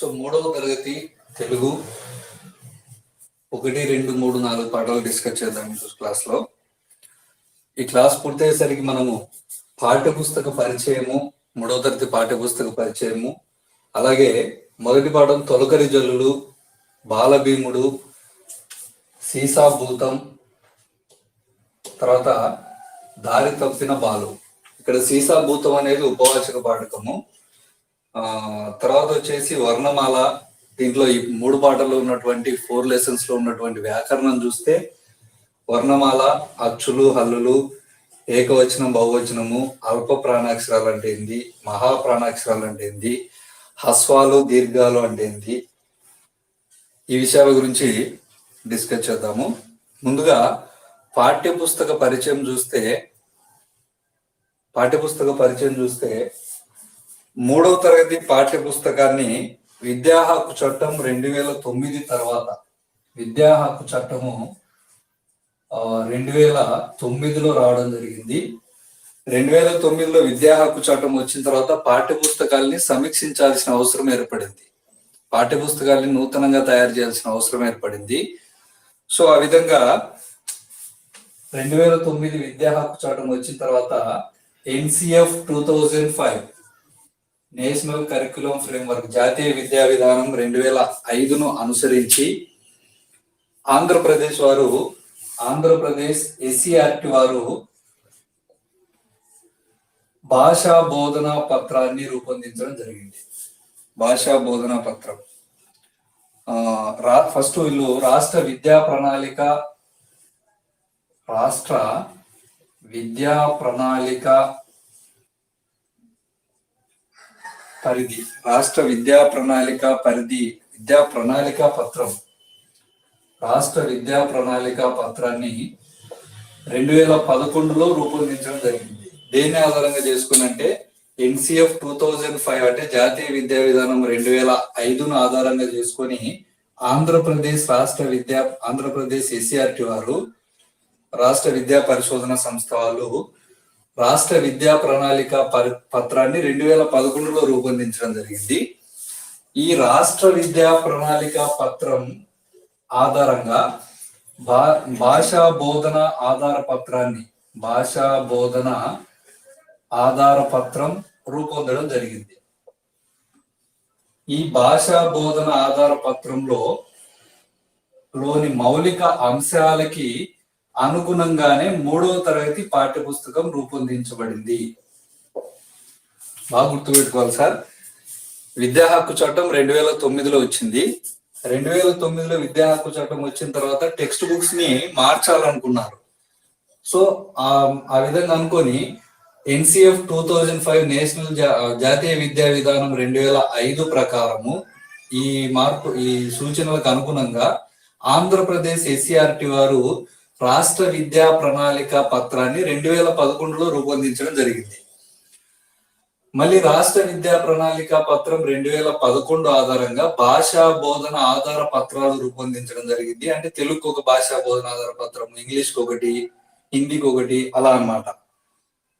So 3వ తరగతి తెలుగు 1, 2, 3, 4 పాఠాలు డిస్కస్ చేద్దాం ఈ క్లాస్ లో. ఈ క్లాస్ పూర్తయ్యేసరికి మనము పాఠ్యపుస్తక పరిచయము, 3వ తరగతి పాఠ్యపుస్తక పరిచయము, అలాగే మొదటి పాఠం తొలకరి జల్లులు, బాలభీముడు, సీసా భూతం, తర్వాత దారి తప్పిన బాలు. ఇక్కడ సీసా భూతం అనేది ఉపవాచక పాఠకము. తర్వాత వచ్చేసి వర్ణమాల. దీంట్లో ఈ 3 పాటల్లో ఉన్నటువంటి 4 లెసన్స్ లో ఉన్నటువంటి వ్యాకరణం చూస్తే వర్ణమాల, అచ్చులు, హల్లులు, ఏకవచనం, బహువచనము, అల్ప ప్రాణాక్షరాలు అంటే ఏంది, మహా ప్రాణాక్షరాలు అంటే ఏంది, హస్వాలు, దీర్ఘాలు అంటే ఏంది, ఈ విషయాల గురించి డిస్కస్ చేద్దాము. ముందుగా పాఠ్యపుస్తక పరిచయం చూస్తే 3వ తరగతి పాఠ్యపుస్తకాన్ని విద్యా హక్కు చట్టం 2009 తర్వాత, విద్యా హక్కు చట్టము 2009లో రావడం జరిగింది. 2009లో విద్యా హక్కు చట్టం వచ్చిన తర్వాత పాఠ్యపుస్తకాల్ని సమీక్షించాల్సిన అవసరం ఏర్పడింది. పాఠ్యపుస్తకాల్ని నూతనంగా తయారు చేయాల్సిన అవసరం ఏర్పడింది. సో ఆ విధంగా 2009 విద్యా హక్కు చట్టం వచ్చిన తర్వాత ఎన్సిఎఫ్ 2005 నేషనల్ కరిక్యులం ఫ్రేమ్వర్క్, జాతీయ విద్యా విధానం 2005ను అనుసరించి ఆంధ్రప్రదేశ్ ఎస్సీఆర్టీ వారు భాషా బోధనా పత్రాన్ని రూపొందించడం జరిగింది. భాషా బోధనా పత్రం ఫస్ట్ వీళ్ళు రాష్ట్ర విద్యా ప్రణాళిక పరిధి, రాష్ట్ర విద్యా ప్రణాళిక పత్రాన్ని 2011లో రూపొందించడం జరిగింది. దేన్ని ఆధారంగా చేసుకున్నంటే ఎన్సిఎఫ్ 2005 అంటే జాతీయ విద్యా విధానం 2005ను ఆధారంగా చేసుకొని ఆంధ్రప్రదేశ్ ఎస్సీఆర్టీ వారు, రాష్ట్ర విద్యా పరిశోధన సంస్థ వాళ్ళు రాష్ట్ర విద్యా ప్రణాళిక పత్రాన్ని 2011లో రూపొందించడం జరిగింది. ఈ రాష్ట్ర విద్యా ప్రణాళిక పత్రం ఆధారంగా భాషా బోధన ఆధార పత్రం రూపొందడం జరిగింది. ఈ భాషా బోధన ఆధార పత్రంలోని మౌలిక అంశాలకి అనుగుణంగానే 3వ తరగతి పాఠ్యపుస్తకం రూపొందించబడింది. బాగా గుర్తుపెట్టుకోవాలి సార్. విద్యా హక్కు చట్టం 2009లో వచ్చింది. 2009లో విద్యా హక్కు చట్టం వచ్చిన తర్వాత టెక్స్ట్ బుక్స్ ని మార్చాలనుకున్నారు. సో ఆ విధంగా అనుకొని ఎన్సిఎఫ్ 2005 నేషనల్ జాతీయ విద్యా విధానం 2005 ప్రకారము ఈ సూచనలకు అనుగుణంగా ఆంధ్రప్రదేశ్ ఎస్సీఆర్టీ వారు రాష్ట్ర విద్యా ప్రణాళిక పత్రాన్ని 2011లో రూపొందించడం జరిగింది. మళ్ళీ రాష్ట్ర విద్యా ప్రణాళిక పత్రం 2011 ఆధారంగా భాషా బోధన ఆధార పత్రాలు రూపొందించడం జరిగింది. అంటే తెలుగుకు ఒక భాషా బోధన ఆధార పత్రం, ఇంగ్లీష్కి ఒకటి, హిందీకి ఒకటి, అలా అన్నమాట.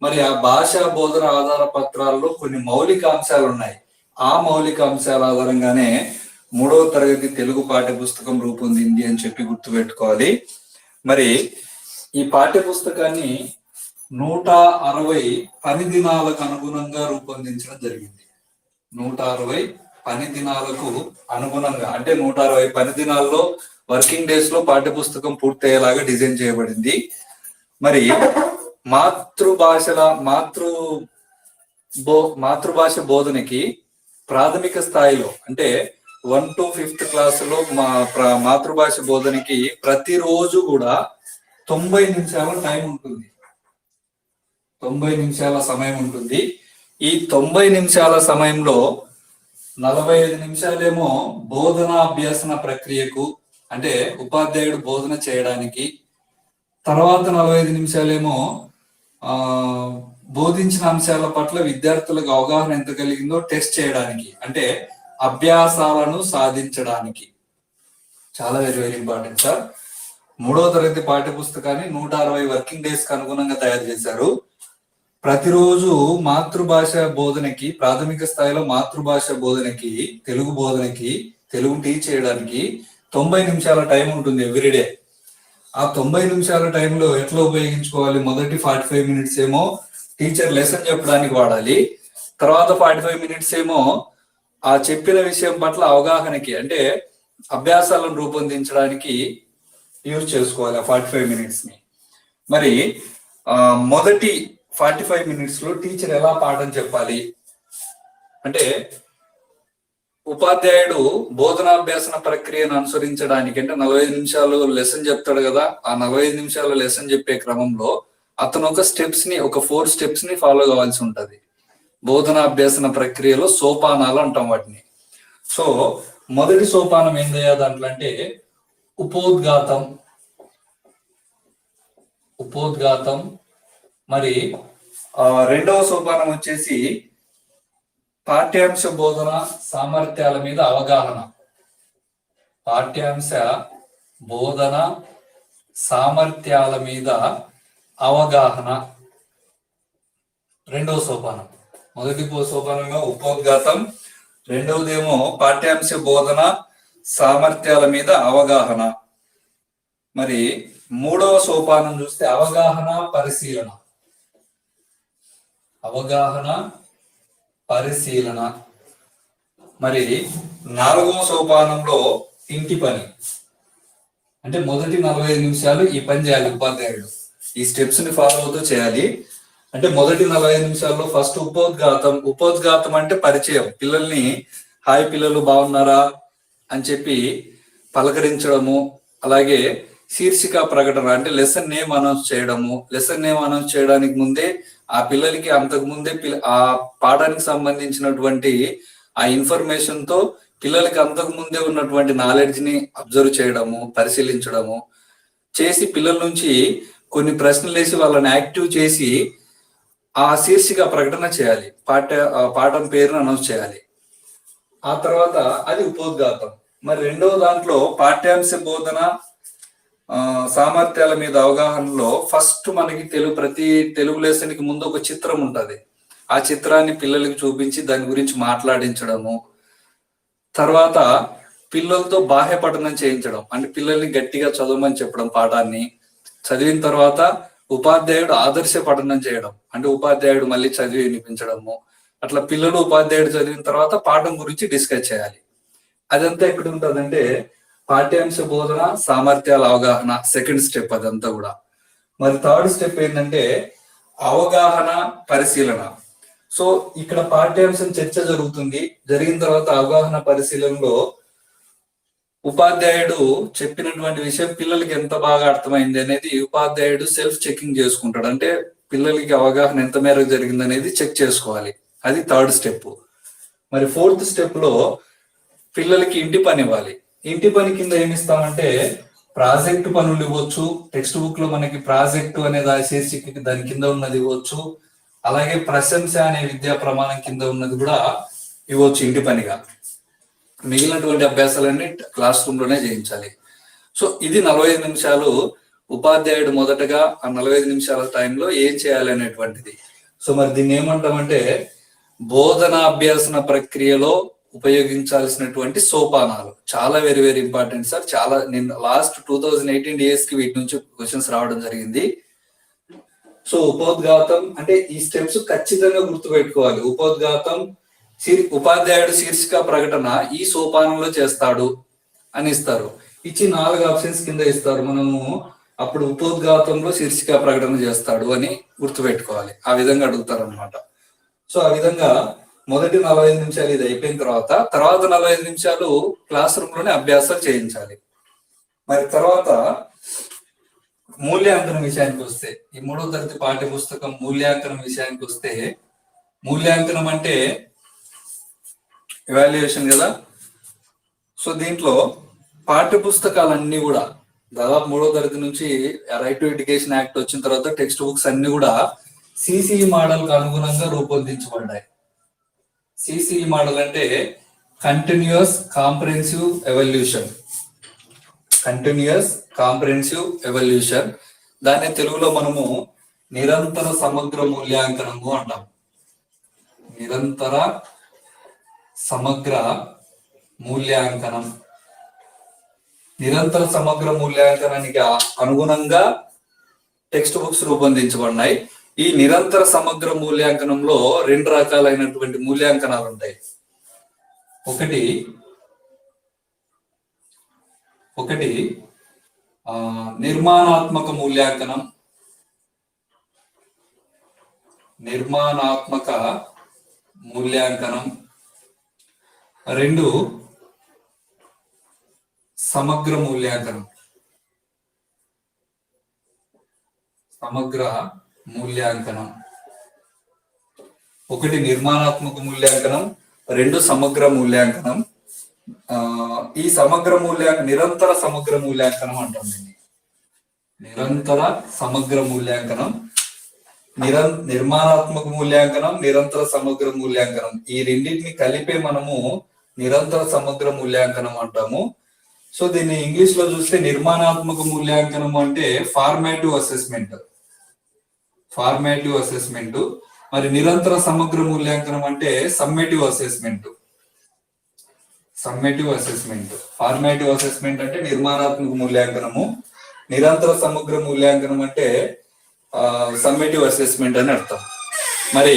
మరి ఆ భాషా బోధన ఆధార పత్రాల్లో కొన్ని మౌలిక అంశాలు ఉన్నాయి. ఆ మౌలిక అంశాల ఆధారంగానే 3వ తరగతి తెలుగు పాఠ్యపుస్తకం రూపొందింది అని చెప్పి గుర్తుపెట్టుకోవాలి. మరి ఈ పాఠ్యపుస్తకాన్ని 160 పని దినాలకు అనుగుణంగా రూపొందించడం జరిగింది. 160 పని దినాలకు అనుగుణంగా, అంటే 160 పని దినాల్లో వర్కింగ్ డేస్ లో పాఠ్యపుస్తకం పూర్తయ్యేలాగా డిజైన్ చేయబడింది. మరి మాతృభాష బోధనకి ప్రాథమిక స్థాయిలో, అంటే 1 to 5th క్లాసులో మాతృభాష బోధనకి ప్రతిరోజు కూడా 90 నిమిషాల టైం ఉంటుంది. 90 నిమిషాల సమయం ఉంటుంది. ఈ 90 నిమిషాల సమయంలో 45 నిమిషాలేమో బోధనాభ్యాసన ప్రక్రియకు, అంటే ఉపాధ్యాయుడు బోధన చేయడానికి, తర్వాత 45 నిమిషాలేమో బోధించిన అంశాల పట్ల విద్యార్థులకు అవగాహన ఎంత కలిగిందో టెస్ట్ చేయడానికి, అంటే అభ్యాసాలను సాధించడానికి. చాలా వెరీ ఇంపార్టెంట్ సార్. 3వ తరగతి పాఠ్యపుస్తకాన్ని 160 వర్కింగ్ డేస్ కి అనుగుణంగా తయారు చేశారు. ప్రతిరోజు మాతృభాష బోధనకి, ప్రాథమిక స్థాయిలో మాతృభాష బోధనకి, తెలుగు బోధనకి, తెలుగు టీచ్ చేయడానికి 90 నిమిషాల టైం ఉంటుంది ఎవ్రీడే. ఆ 90 నిమిషాల టైంలో ఎట్లా ఉపయోగించుకోవాలి? మొదటి 45 మినిట్స్ ఏమో టీచర్ లెసన్ చెప్పడానికి వాడాలి. తర్వాత 45 మినిట్స్ ఏమో ఆ చెప్పిన విషయం పట్ల అవగాహనకి, అంటే అభ్యాసాలను రూపొందించడానికి యూజ్ చేసుకోవాలి ఆ 45 మినిట్స్ ని. మరి మొదటి 45 మినిట్స్ లో టీచర్ ఎలా పాఠం చెప్పాలి అంటే, ఉపాధ్యాయుడు బోధనాభ్యాసన ప్రక్రియను అనుసరించడానికి, అంటే 45 నిమిషాలు లెసన్ చెప్తాడు కదా, ఆ 45 నిమిషాల లెసన్ చెప్పే క్రమంలో అతను ఒక 4 స్టెప్స్ ని ఫాలో కావాల్సి ఉంటది. బోధనాభ్యాసన ప్రక్రియలో సోపానాలు అంటాం వాటిని. సో మొదటి సోపానం ఏందయ్యా దాంట్లో అంటే ఉపోద్ఘాతం. మరి రెండవ సోపానం వచ్చేసి పాఠ్యాంశ బోధన సామర్థ్యాల మీద అవగాహన. పాఠ్యాంశ బోధన సామర్థ్యాల మీద అవగాహన రెండవ సోపానం. మొదటి సోపానంలో ఉపోద్ఘాతం, రెండవదేమో పాఠ్యాంశ బోధన సామర్థ్యాల మీద అవగాహన. మరి మూడవ సోపానం చూస్తే అవగాహన పరిశీలన. మరి నాలుగవ సోపానంలో ఇంటి పని. అంటే మొదటి 45 నిమిషాలు ఈ పని చేయాలి ఉపాధ్యాయుడు, ఈ స్టెప్స్ ని ఫాలో అవుతూ చేయాలి. అంటే మొదటి 45 నిమిషాల్లో ఫస్ట్ ఉపోద్ఘాతం అంటే పరిచయం. పిల్లల్ని హాయ్ పిల్లలు బాగున్నారా అని చెప్పి పలకరించడము, అలాగే శీర్షిక ప్రకటన అంటే లెసన్ నేమ్ అనౌన్స్ చేయడము. లెసన్ నేమ్ అనౌన్స్ చేయడానికి ముందే ఆ పిల్లలకి అంతకు ముందే ఆ పాఠానికి సంబంధించినటువంటి ఆ ఇన్ఫర్మేషన్ తో పిల్లలకి అంతకు ముందే ఉన్నటువంటి నాలెడ్జ్ ని అబ్జర్వ్ చేయడము, పరిశీలించడము చేసి పిల్లల నుంచి కొన్ని ప్రశ్నలు వేసి వాళ్ళని యాక్టివ్ చేసి ఆ శీర్షిక ప్రకటన చేయాలి, పాఠం పేరును అనౌన్స్ చేయాలి. ఆ తర్వాత అది ఉపోద్ఘాతం. మరి రెండవ దాంట్లో పాఠ్యాంశ బోధన సామర్థ్యాల మీద అవగాహనలో ఫస్ట్ మనకి ప్రతి తెలుగు లెసన్ కి ముందు ఒక చిత్రం ఉంటది. ఆ చిత్రాన్ని పిల్లలకి చూపించి దాని గురించి మాట్లాడించడము, తర్వాత పిల్లలతో బాహ్య పఠనం చేయించడం, అంటే పిల్లల్ని గట్టిగా చదవమని చెప్పడం, పాఠాన్ని చదివిన తర్వాత ఉపాధ్యాయుడు ఆదర్శ పఠనం చేయడం, అంటే ఉపాధ్యాయుడు మళ్ళీ చదివి వినిపించడము. అట్లా పిల్లలు ఉపాధ్యాయుడు చదివిన తర్వాత పాఠం గురించి డిస్కస్ చేయాలి. అదంతా ఎక్కడ ఉంటుందంటే పాఠ్యాంశ బోధన సామర్థ్యాల అవగాహన సెకండ్ స్టెప్ అదంతా కూడా. మరి థర్డ్ స్టెప్ ఏంటంటే అవగాహన పరిశీలన. సో ఇక్కడ పాఠ్యాంశం చర్చ జరిగిన తర్వాత అవగాహన పరిశీలనలో ఉపాధ్యాయుడు చెప్పినటువంటి విషయం పిల్లలకి ఎంత బాగా అర్థమైంది అనేది ఉపాధ్యాయుడు సెల్ఫ్ చెకింగ్ చేసుకుంటాడు. అంటే పిల్లలకి అవగాహన ఎంత మేరకు జరిగింది అనేది చెక్ చేసుకోవాలి. అది థర్డ్ స్టెప్. మరి ఫోర్త్ స్టెప్ లో పిల్లలకి ఇంటి పని ఇవ్వాలి. ఇంటి పని కింద ఏమిస్తామంటే ప్రాజెక్ట్ పనులు ఇవ్వచ్చు. టెక్స్ట్ బుక్ లో మనకి ప్రాజెక్టు అనేది శీర్షిక దాని కింద ఉన్నది ఇవ్వచ్చు. అలాగే ప్రశంస అనే విద్యా ప్రమాణం కింద ఉన్నది కూడా ఇవ్వచ్చు ఇంటి పనిగా. మిగిలినటువంటి అభ్యాసాలన్నీ క్లాస్ రూమ్ లోనే చేయించాలి. సో ఇది 45 నిమిషాలు ఉపాధ్యాయుడు మొదటగా ఆ 45 నిమిషాల టైంలో ఏం చేయాలి అనేటువంటిది. సో మరి దీన్ని ఏమంటామంటే బోధనాభ్యాసన ప్రక్రియలో ఉపయోగించాల్సినటువంటి సోపానాలు. చాలా వెరీ వెరీ ఇంపార్టెంట్ సార్. చాలా నేను లాస్ట్ 2018 DS కి వీటి నుంచి క్వశ్చన్స్ రావడం జరిగింది. సో ఉపోద్ఘాతం అంటే ఈ స్టెప్స్ ఖచ్చితంగా గుర్తుపెట్టుకోవాలి. ఉపోద్ఘాతం ఉపాధ్యాయుడు శీర్షిక ప్రకటన ఈ సోపానంలో చేస్తాడు అని ఇస్తారు. ఇచ్చి 4 ఆప్షన్స్ కింద ఇస్తారు. మనము అప్పుడు ఉపోద్ఘాతంలో శీర్షిక ప్రకటన చేస్తాడు అని గుర్తుపెట్టుకోవాలి. ఆ విధంగా అడుగుతారు అనమాట. సో ఆ విధంగా మొదటి 45 నిమిషాలు ఇది అయిపోయిన తర్వాత 45 నిమిషాలు క్లాస్ రూమ్ లోనే అభ్యాసాలు చేయించాలి. మరి తర్వాత మూల్యాంకనం విషయానికి వస్తే, ఈ 3వ తరగతి పాఠ్య పుస్తకం మూల్యాంకనం విషయానికి వస్తే, మూల్యాంకనం అంటే ఎవాల్యుయేషన్ కదా. సో దీంట్లో పాఠ్య పుస్తకాలన్నీ కూడా దాదాపు 3వ తరగతి నుంచి రైట్ టు ఎడ్యుకేషన్ యాక్ట్ వచ్చిన తర్వాత టెక్స్ట్ బుక్స్ అన్ని కూడా సిసిఈ మోడల్ కు అనుగుణంగా రూపొందించబడ్డాయి. సిసిఈ మోడల్ అంటే కంటిన్యూస్ కాంప్రహెన్సివ్ ఎవల్యూషన్. దాన్ని తెలుగులో మనము నిరంతర సమగ్ర మూల్యాంకనము అంటాం. నిరంతర సమగ్ర మూల్యాంకనం. నిరంతర సమగ్ర మూల్యాంకనానికి అనుగుణంగా టెక్స్ట్ బుక్స్ రూపొందించబడినాయి. ఈ నిరంతర సమగ్ర మూల్యాంకనంలో 2 రకాలైనటువంటి మూల్యాంకనాలు ఉంటాయి. ఒకటి నిర్మాణాత్మక మూల్యాంకనం. నిర్మాణాత్మక మూల్యాంకనం. 2 సమగ్ర మూల్యాంకనం. సమగ్ర మూల్యాంకనం. 1 నిర్మాణాత్మక మూల్యాంకనం, 2 సమగ్ర మూల్యాంకనం. ఈ సమగ్ర నిరంతర సమగ్ర మూల్యాంకనం అంటాం దీన్ని. నిరంతర సమగ్ర మూల్యాంకనం, నిర్మాణాత్మక మూల్యాంకనం, నిరంతర సమగ్ర మూల్యాంకనం, ఈ రెండింటిని కలిపే మనము నిరంతర సమగ్ర మూల్యాంకనం అంటాము. సో దీన్ని ఇంగ్లీష్ లో చూస్తే నిర్మాణాత్మక మూల్యాంకనం అంటే ఫార్మేటివ్ అసెస్మెంట్. మరి నిరంతర సమగ్ర మూల్యాంకనం అంటే సమ్మేటివ్ అసెస్మెంట్. ఫార్మేటివ్ అసెస్మెంట్ అంటే నిర్మాణాత్మక మూల్యాంకనము, నిరంతర సమగ్ర మూల్యాంకనం అంటే సమ్మేటివ్ అసెస్మెంట్ అని అర్థం. మరి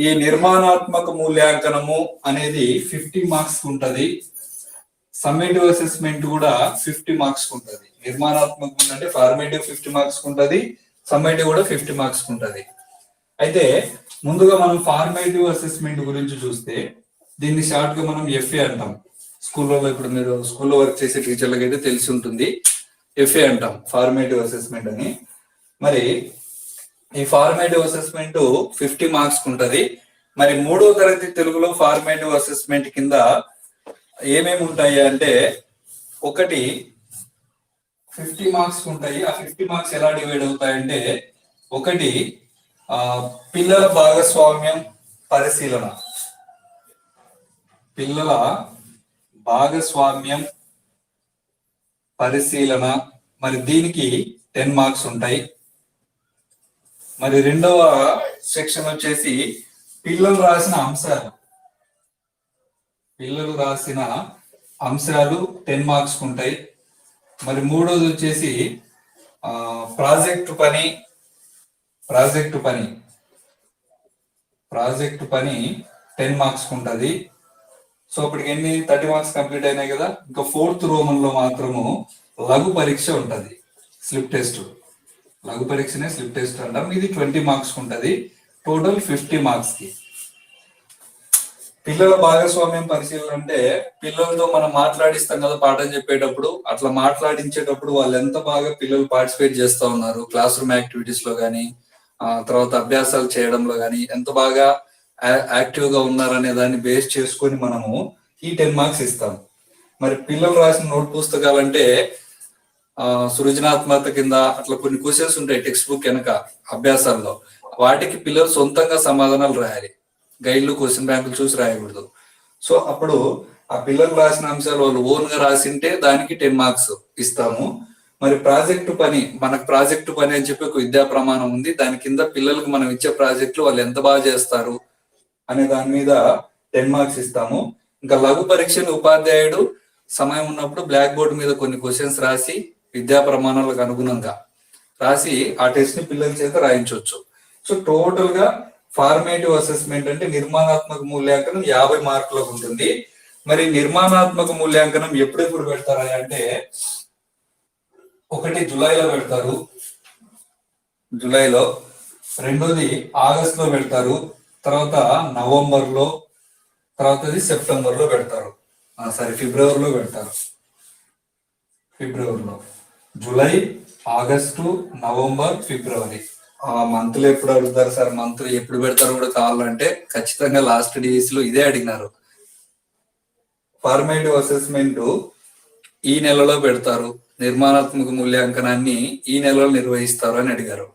ఈ నిర్మాణాత్మక మూల్యాంకనము అనేది 50 మార్క్స్ ఉంటది. సమ్మేటివ్ అసెస్మెంట్ కూడా 50 మార్క్స్ ఉంటది. నిర్మాణాత్మకం అంటే ఫార్మేటివ్ 50 మార్క్స్ ఉంటది, సమ్మేటివ్ కూడా 50 మార్క్స్ ఉంటది. అయితే ముందుగా మనం ఫార్మేటివ్ అసెస్మెంట్ గురించి చూస్తే దీన్ని షార్ట్ గా మనం ఎఫ్ఏ అంటాం. ఇప్పుడు మీరు స్కూల్లో వర్క్ చేసే టీచర్లకు అయితే తెలిసి ఉంటుంది, ఎఫ్ఏ అంటాం ఫార్మేటివ్ అసెస్మెంట్ అని. మరి ఈ ఫార్మేటివ్ అసెస్మెంట్ 50 మార్క్స్ ఉంటది. మరి 3వ తరగతి తెలుగులో ఫార్మేటివ్ అసెస్మెంట్ కింద ఏమేమి ఉంటాయి అంటే, 1 50 మార్క్స్ ఉంటాయి. ఆ 50 మార్క్స్ ఎలా డివైడ్ అవుతాయంటే, 1 పిల్లల భాగస్వామ్యం పరిశీలన. పిల్లల భాగస్వామ్యం పరిశీలన, మరి దీనికి 10 మార్క్స్ ఉంటాయి. మరి 2వ సెక్షన్ వచ్చేసి పిల్లలు రాసిన అంశాలు 10 మార్క్స్ ఉంటాయి. మరి 3వది వచ్చేసి ప్రాజెక్టు పని 10 మార్క్స్ ఉంటుంది. సో ఇప్పటికి ఎన్ని 30 మార్క్స్ కంప్లీట్ అయినాయి కదా. ఇంకా 4th రోమన్ లో మాత్రము లఘు పరీక్ష ఉంటది, స్లిప్ టెస్ట్. లఘు పరీక్షనే స్లిప్ టెస్ట్ అంటాం. ఇది 20 మార్క్స్ ఉంటది. టోటల్ 50 మార్క్స్ కి. పిల్లల భాగస్వామ్యం పరిశీలన అంటే పిల్లలతో మనం మాట్లాడిస్తాం కదా పాఠం చెప్పేటప్పుడు. అట్లా మాట్లాడించేటప్పుడు వాళ్ళు ఎంత బాగా పిల్లలు పార్టిసిపేట్ చేస్తా ఉన్నారు క్లాస్ రూమ్ యాక్టివిటీస్ లో గానీ, తర్వాత అభ్యాసాలు చేయడంలో గానీ ఎంత బాగా యాక్టివ్ గా ఉన్నారనే దాన్ని బేస్ చేసుకొని మనము ఈ 10 మార్క్స్ ఇస్తాం. మరి పిల్లలు రాసిన నోట్ పుస్తకాలు అంటే సృజనాత్మకత కింద అట్లా కొన్ని క్వశ్చన్స్ ఉంటాయి టెక్స్ట్ బుక్ వెనక అభ్యాసాల్లో. వాటికి పిల్లలు సొంతంగా సమాధానాలు రాయాలి. గైడ్లు, క్వశ్చన్ బ్యాంకులు చూసి రాయకూడదు. సో అప్పుడు ఆ పిల్లలు రాసిన అంశాలు వాళ్ళు ఓన్ గా రాసింటే దానికి 10 మార్క్స్ ఇస్తాము. మరి మనకు ప్రాజెక్టు పని అని చెప్పి ఒక విద్యా ప్రమాణం ఉంది. దాని కింద పిల్లలకు మనం ఇచ్చే ప్రాజెక్టులు వాళ్ళు ఎంత బాగా చేస్తారు అనే దాని మీద 10 మార్క్స్ ఇస్తాము. ఇంకా లఘు పరీక్షను ఉపాధ్యాయుడు సమయం ఉన్నప్పుడు బ్లాక్ బోర్డు మీద కొన్ని క్వశ్చన్స్ రాసి విద్యా ప్రమాణాలకు అనుగుణంగా రాసి ఆ టెస్ట్ ని పిల్లల చేత రాయించవచ్చు. సో టోటల్ గా ఫార్మేటివ్ అసెస్మెంట్ అంటే నిర్మాణాత్మక మూల్యాంకనం 50 మార్కులకు ఉంటుంది. మరి నిర్మాణాత్మక మూల్యాంకనం ఎప్పుడెప్పుడు పెడతారా అంటే, 1 జూలైలో పెడతారు, జూలైలో. 2ది ఆగస్టులో పెడతారు, తర్వాత నవంబర్లో, తర్వాతది సెప్టెంబర్లో పెడతారు. ఫిబ్రవరిలో పెడతారు. ఫిబ్రవరిలో జూలై, ఆగస్టు, నవంబర్, ఫిబ్రవరి. ఆ మంత్లు ఎప్పుడు అడుగుతారు సార్, మంత్లు ఎప్పుడు పెడతారు కూడా కావాలంటే ఖచ్చితంగా లాస్ట్ డేస్ లో ఇదే అడిగినారు. ఫార్మేటివ్ అసెస్మెంట్ ఈ నెలలో పెడతారు, నిర్మాణాత్మక మూల్యాంకనాన్ని ఈ నెలలో నిర్వహిస్తారు అని అడిగారు.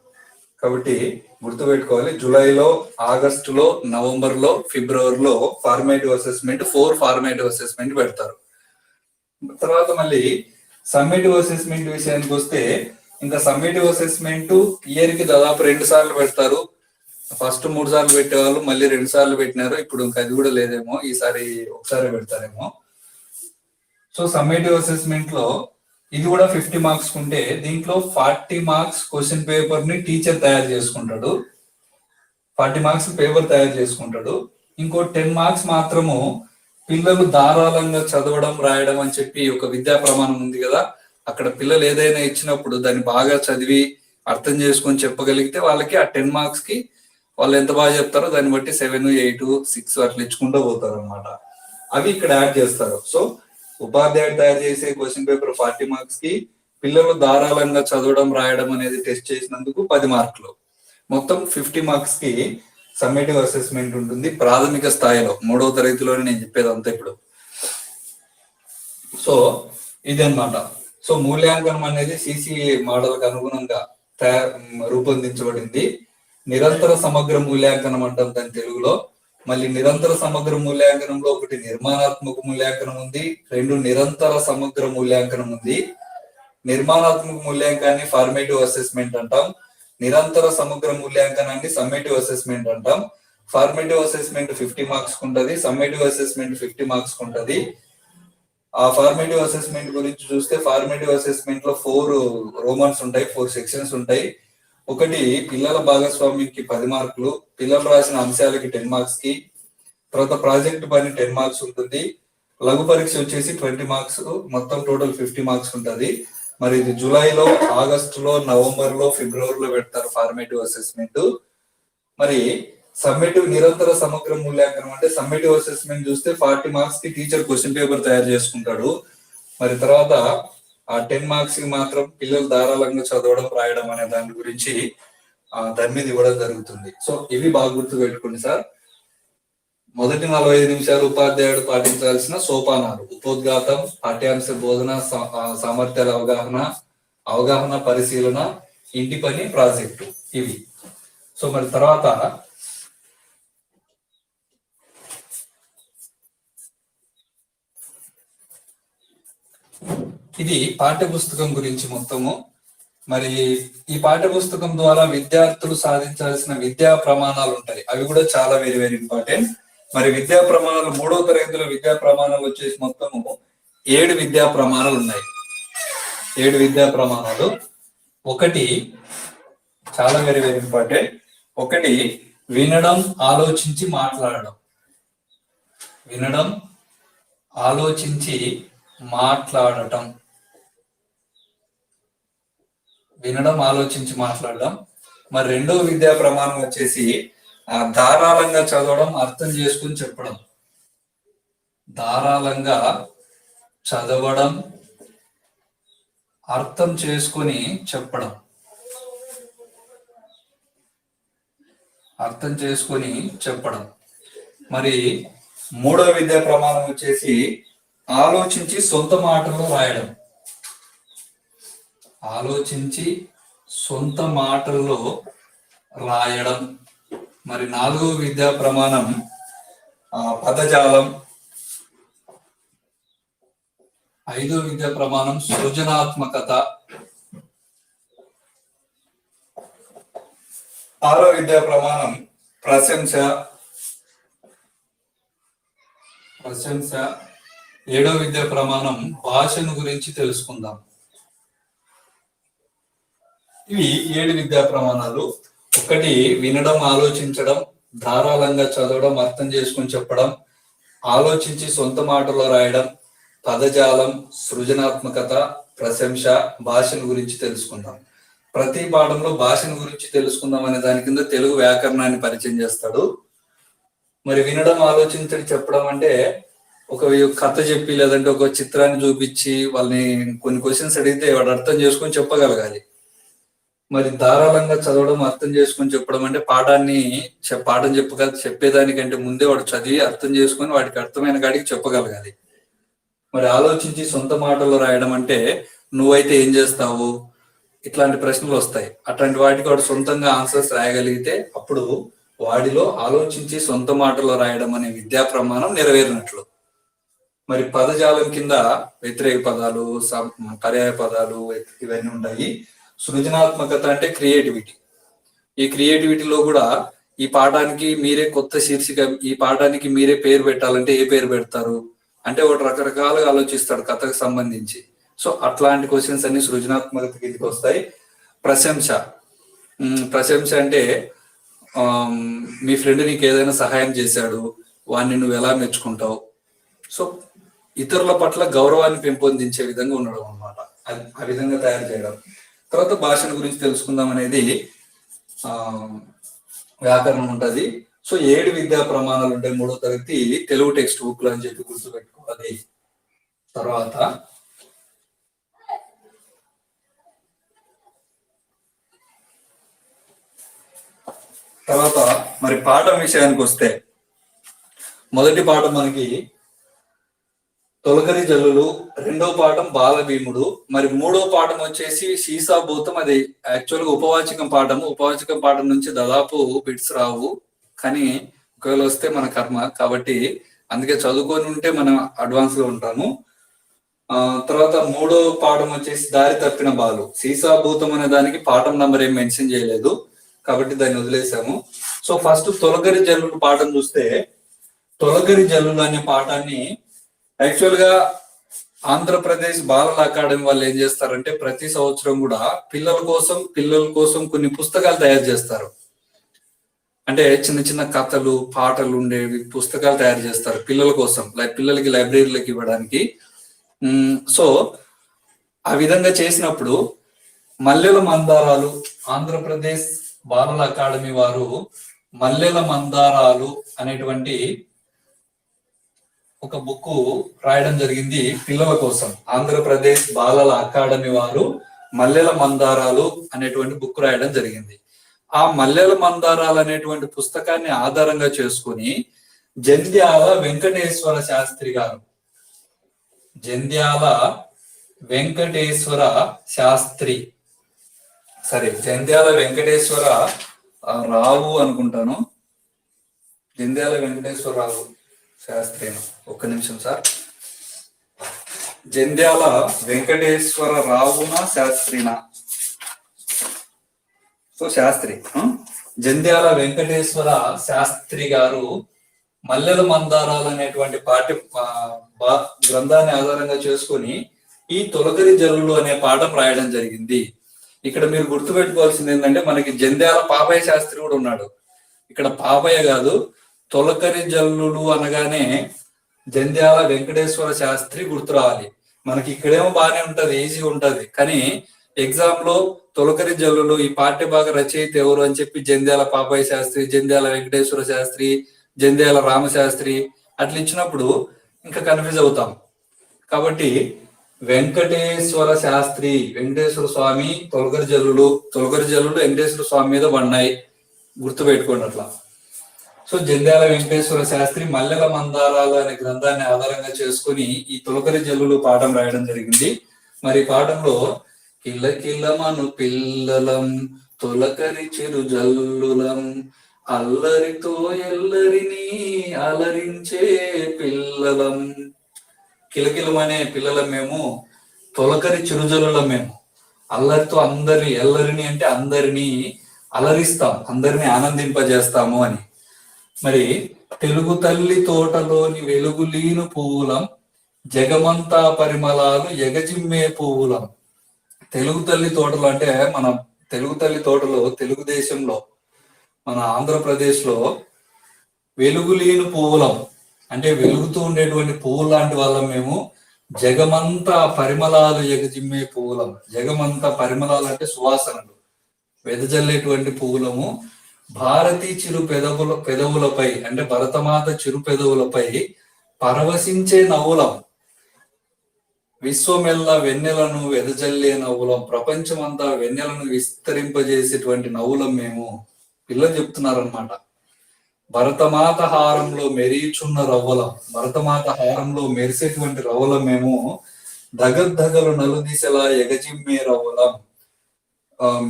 కాబట్టి గుర్తుపెట్టుకోవాలి, జూలైలో, ఆగస్టులో, నవంబర్లో, ఫిబ్రవరిలో ఫార్మేటివ్ అసెస్మెంట్ 4 ఫార్మేటివ్ అసెస్మెంట్ పెడతారు. తర్వాత మళ్ళీ సమ్మేటివ్ అసెస్మెంట్ విషయానికి వస్తే ఇంకా సమ్మేటివ్ అసెస్మెంట్ ఇయర్ కి దాదాపు 2 సార్లు పెడతారు. ఫస్ట్ 3 సార్లు పెట్టేవాళ్ళు మళ్ళీ 2 సార్లు పెట్టినారు. ఇప్పుడు ఇంకా అది కూడా లేదేమో, ఈసారి ఒకసారి పెడతారేమో. సో సమ్మేటివ్ అసెస్మెంట్ లో ఇది కూడా 50 మార్క్స్ ఉంటే దీంట్లో 40 మార్క్స్ క్వశ్చన్ పేపర్ ని టీచర్ తయారు చేసుకుంటాడు. 40 మార్క్స్ పేపర్ తయారు చేసుకుంటాడు. ఇంకో 10 మార్క్స్ మాత్రము పిల్లలు ధారాళంగా చదవడం రాయడం అని చెప్పి ఒక విద్యా ప్రమాణం ఉంది కదా, అక్కడ పిల్లలు ఏదైనా ఇచ్చినప్పుడు దాన్ని బాగా చదివి అర్థం చేసుకొని చెప్పగలిగితే వాళ్ళకి ఆ 10 మార్క్స్ కి వాళ్ళు ఎంత బాగా చెప్తారో దాన్ని బట్టి 7, 8, 6 అట్లా ఇచ్చుకుంటూ పోతారు అనమాట. అవి ఇక్కడ యాడ్ చేస్తారు. సో ఉపాధ్యాయుడు తయారు చేసే క్వశ్చన్ పేపర్ 40 మార్క్స్ కి పిల్లలు ధారాళంగా చదవడం రాయడం అనేది టెస్ట్ చేసినందుకు 10 మార్కులు, మొత్తం 50 మార్క్స్ కి సమ్మేటివ్ అసెస్మెంట్ ఉంటుంది ప్రాథమిక స్థాయిలో. 3వ తరగతిలోనే నేను చెప్పేది అంతా ఇప్పుడు. సో ఇది అన్నమాట. సో మూల్యాంకనం అనేది సిసిఏ మోడల్ కు అనుగుణంగా రూపొందించబడింది. నిరంతర సమగ్ర మూల్యాంకనం అంటాం దాని తెలుగులో. మళ్ళీ నిరంతర సమగ్ర మూల్యాంకనంలో ఒకటి నిర్మాణాత్మక మూల్యాంకనం ఉంది, 2 నిరంతర సమగ్ర మూల్యాంకనం ఉంది. నిర్మాణాత్మక మూల్యాంకనాన్ని ఫార్మేటివ్ అసెస్మెంట్ అంటాం, నిరంతర సమగ్ర మూల్యాంకనాన్ని సమ్మేటివ్ అసెస్మెంట్ అంటాం. ఫార్మేటివ్ అసెస్మెంట్ 50 మార్క్స్ ఉంటది, సమ్మేటివ్ అసెస్మెంట్ 50 మార్క్స్ ఉంటది. ఆ ఫార్మేటివ్ అసెస్మెంట్ గురించి చూస్తే ఫార్మేటివ్ అసెస్మెంట్ లో 4 రోమన్స్ ఉంటాయి, 4 సెక్షన్స్ ఉంటాయి. ఒకటి పిల్లల భాగస్వామ్యంకి 10 మార్కులు, పిల్లలు రాసిన అంశాలకి 10 మార్క్స్ కి, తర్వాత ప్రాజెక్ట్ పని 10 మార్క్స్ ఉంటుంది, లఘు పరీక్ష వచ్చేసి 20 మార్క్స్, మొత్తం టోటల్ 50 మార్క్స్ ఉంటుంది. మరి ఇది జూలైలో, ఆగస్టులో, నవంబర్లో, ఫిబ్రవరిలో పెడతారు ఫార్మేటివ్ అసెస్మెంట్. మరి సమ్మేటివ్ నిరంతర సమగ్ర మూల్యాంకనం అంటే సమ్మేటివ్ అసెస్మెంట్ చూస్తే 40 మార్క్స్ కి టీచర్ క్వశ్చన్ పేపర్ తయారు చేసుకుంటాడు. మరి తర్వాత ఆ 10 మార్క్స్ కి మాత్రం పిల్లలు ధారాళంగా చదవడం రాయడం అనే దాని గురించి దాని మీద ఇవ్వడం జరుగుతుంది. సో ఇవి బాగా గుర్తు పెట్టుకోండి సార్. మొదటి 45 నిమిషాలు ఉపాధ్యాయుడు పాటించాల్సిన సోపానాలు: ఉపోద్ఘాతం, పాఠ్యాంశ బోధన, సామర్థ్యాల అవగాహన పరిశీలన, ఇంటి పని, ప్రాజెక్టు, ఇవి. సో మరి తర్వాత ఇది పాఠ్య పుస్తకం గురించి మొత్తము. మరి ఈ పాఠ్య పుస్తకం ద్వారా విద్యార్థులు సాధించాల్సిన విద్యా ప్రమాణాలు ఉంటాయి, అవి కూడా చాలా వెరీ వెరీ ఇంపార్టెంట్. మరి విద్యా ప్రమాణాలు 3వ తరగతిలో విద్యా ప్రమాణాలు వచ్చేసి మొత్తము 7 విద్యా ప్రమాణాలు ఉన్నాయి. 7 విద్యా ప్రమాణాలు. ఒకటి చాలా వెరీ వెరీ ఇంపార్టెంట్. ఒకటి వినడం, ఆలోచించి మాట్లాడడం. వినడం, ఆలోచించి మాట్లాడటం. వినడం, ఆలోచించి మాట్లాడడం. మరి 2వ విద్యా ప్రమాణం వచ్చేసి ధారాళంగా చదవడం, అర్థం చేసుకుని చెప్పడం. ధారాళంగా చదవడం, అర్థం చేసుకుని చెప్పడం. అర్థం చేసుకుని చెప్పడం. మరి 3వ విద్యా ప్రమాణం వచ్చేసి ఆలోచించి సొంత మాటల్లో రాయడం. ఆలోచించి సొంత మాటల్లో రాయడం. మరి 4వ విద్యా ప్రమాణం పదజాలం. 5వ విద్యా ప్రమాణం సృజనాత్మకత. 6వ విద్యా ప్రమాణం ప్రశంస. 7వ విద్యా ప్రమాణం భాషను గురించి తెలుసుకుందాం. ఇవి 7 విద్యా ప్రమాణాలు. ఒకటి వినడం, ఆలోచించడం, ధారాళంగా చదవడం, అర్థం చేసుకుని చెప్పడం, ఆలోచించి సొంత మాటలో రాయడం, పదజాలం, సృజనాత్మకత, ప్రశంస, భాషను గురించి తెలుసుకుందాం. ప్రతి పాఠంలో భాషను గురించి తెలుసుకుందాం అనే దాని కింద తెలుగు వ్యాకరణాన్ని పరిచయం చేస్తాడు. మరి వినడం, ఆలోచించడం, చెప్పడం అంటే ఒక కథ చెప్పి లేదంటే ఒక చిత్రాన్ని చూపించి వాళ్ళని కొన్ని క్వశ్చన్స్ అడిగితే వాడు అర్థం చేసుకొని చెప్పగలగాలి. మరి ధారాళంగా చదవడం, అర్థం చేసుకొని చెప్పడం అంటే పాఠం చెప్పేదానికంటే ముందే వాడు చదివి అర్థం చేసుకొని వాడికి అర్థమైన కాడికి చెప్పగలగాలి. మరి ఆలోచించి సొంత మాటల్లో రాయడం అంటే నువ్వైతే ఏం చేస్తావు, ఇట్లాంటి ప్రశ్నలు వస్తాయి. అట్లాంటి వాటికి వాడు సొంతంగా ఆన్సర్స్ రాయగలిగితే అప్పుడు వాడిలో ఆలోచించి సొంత మాటల్లో రాయడం అనే విద్యా ప్రమాణం నెరవేరినట్లు. మరి పదజాలం కింద వ్యతిరేక పదాలు, పర్యాయ పదాలు ఇవన్నీ ఉంటాయి. సృజనాత్మకత అంటే క్రియేటివిటీ. ఈ క్రియేటివిటీలో కూడా ఈ పాఠానికి మీరే కొత్త శీర్షిక, ఈ పాఠానికి మీరే పేరు పెట్టాలంటే ఏ పేరు పెడతారు అంటే ఒకటి రకరకాలుగా ఆలోచిస్తాడు కథకు సంబంధించి. సో అట్లాంటి క్వశ్చన్స్ అన్ని సృజనాత్మకత కిందకి వస్తాయి. ప్రశంస. ప్రశంస అంటే మీ ఫ్రెండ్ నీకు ఏదైనా సహాయం చేశాడు, వాడిని నువ్వు ఎలా మెచ్చుకుంటావు. సో ఇతరుల పట్ల గౌరవాన్ని పెంపొందించే విధంగా ఉండడం అనమాట, ఆ విధంగా తయారు చేయడం. తర్వాత భాషను గురించి తెలుసుకుందాం అనేది వ్యాకరణం ఉంటుంది. సో 7 విద్యా ప్రమాణాలు ఉంటాయి 3వ తరగతి తెలుగు టెక్స్ట్ బుక్ లో అని చెప్పి గుర్తుపెట్టుకోవాలి. తర్వాత మరి పాఠం విషయానికి వస్తే మొదటి పాఠం మనకి తొలకరి జల్లులు, 2వ పాఠం బాల భీముడు, మరి 3వ పాఠం వచ్చేసి సీసాభూతం. అది యాక్చువల్గా ఉపవాచకం పాఠము. ఉపవాచకం పాఠం నుంచి దాదాపు బిట్స్ రావు, కానీ ఒకవేళ వస్తే మన కర్మ కాబట్టి అందుకే చదువుకొని ఉంటే మనం అడ్వాన్స్ లో ఉంటాము. తర్వాత 3వ పాఠం వచ్చేసి దారి తప్పిన బాలు. సీసాభూతం అనే దానికి పాఠం నంబర్ ఏం మెన్షన్ చేయలేదు కాబట్టి దాన్ని వదిలేసాము. సో ఫస్ట్ తొలకరి జల్లులు పాఠం చూస్తే, తొలకరి జల్లులు అనే పాఠాన్ని యాక్చువల్ గా ఆంధ్రప్రదేశ్ బాలల అకాడమీ వాళ్ళు ఏం చేస్తారంటే ప్రతి సంవత్సరం కూడా పిల్లల కోసం కొన్ని పుస్తకాలు తయారు చేస్తారు. అంటే చిన్న చిన్న కథలు, పాటలు ఉండేవి పుస్తకాలు తయారు చేస్తారు పిల్లల కోసం, పిల్లలకి లైబ్రరీలకు ఇవ్వడానికి. సో ఆ విధంగా చేసినప్పుడు మల్లెల మందారాలు, ఆంధ్రప్రదేశ్ బాలల అకాడమీ వారు మల్లెల మందారాలు అనేటువంటి ఒక బుక్ రాయడం జరిగింది పిల్లల కోసం. ఆంధ్రప్రదేశ్ బాలల అకాడమీ వారు మల్లెల మందారాలు అనేటువంటి బుక్ రాయడం జరిగింది. ఆ మల్లెల మందారాలు అనేటువంటి పుస్తకాన్ని ఆధారంగా చేసుకుని జంధ్యాల వెంకటేశ్వర శాస్త్రి గారు, జంధ్యాల వెంకటేశ్వర శాస్త్రి, జంధ్యాల వెంకటేశ్వర రావు అనుకుంటాను, జంధ్యాల వెంకటేశ్వర రావు శాస్త్రి, ఒక్క నిమిషం సార్, జంధ్యాల వెంకటేశ్వర రావునా శాస్త్రినా, సో శాస్త్రి, జంధ్యాల వెంకటేశ్వర శాస్త్రి గారు మల్లెల మందారాలు అనేటువంటి గ్రంథాన్ని ఆధారంగా చేసుకుని ఈ తొలకరి జల్లులు అనే పాఠం రాయడం జరిగింది. ఇక్కడ మీరు గుర్తుపెట్టుకోవాల్సింది ఏంటంటే మనకి జంధ్యాల పాపయ్య శాస్త్రి కూడా ఉన్నాడు. ఇక్కడ పాపయ్య కాదు, తొలకరి జల్లులు అనగానే జంధ్యాల వెంకటేశ్వర శాస్త్రి గుర్తు రావాలి. మనకి ఇక్కడేమో బాగానే ఉంటది, ఈజీ ఉంటది, కానీ ఎగ్జామ్ లో తొలకరి జల్లులు ఈ పాఠ్యభాగ రచయిత ఎవరు అని చెప్పి జంధ్యాల పాపయ్య శాస్త్రి, జంధ్యాల వెంకటేశ్వర శాస్త్రి, జంధ్యాల రామశాస్త్రి అట్లా ఇచ్చినప్పుడు ఇంకా కన్ఫ్యూజ్ అవుతాం. కాబట్టి వెంకటేశ్వర శాస్త్రి, వెంకటేశ్వర స్వామి, తొలకరి జల్లులు వెంకటేశ్వర స్వామి మీద పడినాయి, గుర్తు పెట్టుకోండి అట్లా. సో జంధ్యాల వెంకటేశ్వర శాస్త్రి మల్లెల మందారాలు అనే గ్రంథాన్ని ఆధారంగా చేసుకుని ఈ తొలకరి జల్లులు పాఠం రాయడం జరిగింది. మరి పాఠంలో కిల్ల కిల్లమను పిల్లలం తొలకరి చిరు జల్లులం అల్లరితో ఎల్లరిని అలరించే పిల్లలం. కిలకిలమనే పిల్లలం మేము, తొలకరి చిరుజల్లులం మేము, అల్లరితో ఎల్లరిని అంటే అందరినీ అలరిస్తాం, అందరినీ ఆనందింపజేస్తాము అని. మరి తెలుగు తల్లి తోటలోని వెలుగులీను పువ్వులం జగమంతా పరిమళాలు ఎగజిమ్మే పువ్వులం. తెలుగు తల్లి తోటలు అంటే మన తెలుగు తల్లి తోటలో తెలుగుదేశంలో మన ఆంధ్రప్రదేశ్ లో వెలుగులీను పువ్వులం అంటే వెలుగుతూ ఉండేటువంటి పువ్వు లాంటి వాళ్ళం మేము. జగమంతా పరిమళాలు ఎగజిమ్మే పువ్వులం. జగమంతా పరిమళాలు అంటే సువాసనలు వెదజల్లేటువంటి పువ్వులము. భారతి చిరు పెదవులపై అంటే భరతమాత చిరు పెదవులపై పరవశించే నవ్వులం. విశ్వమెల్ల వెన్నెలను వెదజల్లే నవ్వులం. ప్రపంచమంతా వెన్నెలను విస్తరింపజేసేటువంటి నవ్వులం మేము. పిల్లలు చెప్తున్నారనమాట. భరతమాత హారంలో మెరీచున్న రవ్వలం. భరతమాత హారంలో మెరిసేటువంటి రవ్వలం మేము. దగద్దగలు నలుదిశలా ఎగజిమ్మే రవ్వలం.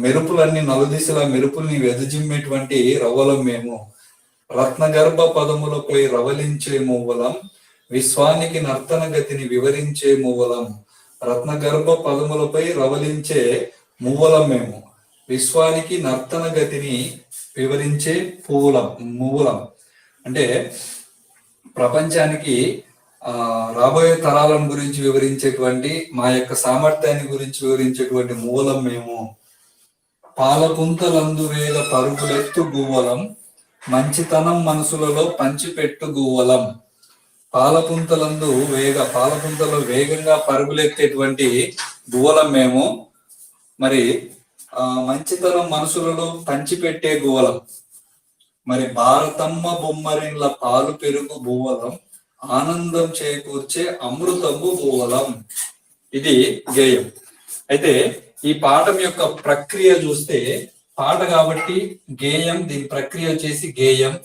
మెరుపులన్నీ నలుదిశలా మెరుపుల్ని వెదజిమ్మేటువంటి రవ్వలం మేము. రత్నగర్భ పదములపై రవలించే మువ్వలం. విశ్వానికి నర్తన గతిని వివరించే మువ్వలం. రత్నగర్భ పదములపై రవలించే మువ్వలం మేము. విశ్వానికి నర్తన గతిని వివరించే మువ్వలం అంటే ప్రపంచానికి రాబోయే తరాలను గురించి వివరించేటువంటి మా యొక్క సామర్థ్యాన్ని గురించి వివరించేటువంటి మూలం మేము. పాలపుంతలందు వేల పరుగులెత్తు గువ్వలం, మంచితనం మనసులలో పంచిపెట్టు గువ్వలం. పాలపుంతలో వేగంగా పరుగులెత్తేటువంటి గువ్వలం మేము. మరి మంచితనం మనసులలో పంచిపెట్టే గువ్వలం. మరి భారతమ్మ బొమ్మరిన్ల పాలు పెరుగు గువ్వలం, ఆనందం చేకూర్చే అమృతము గువ్వలం. ఇది గేయం. అయితే ఈ పాఠం యొక్క ప్రక్రియ చూస్తే, పాట కాబట్టి గేయం, దీని ప్రక్రియ వచ్చేసి గేయం.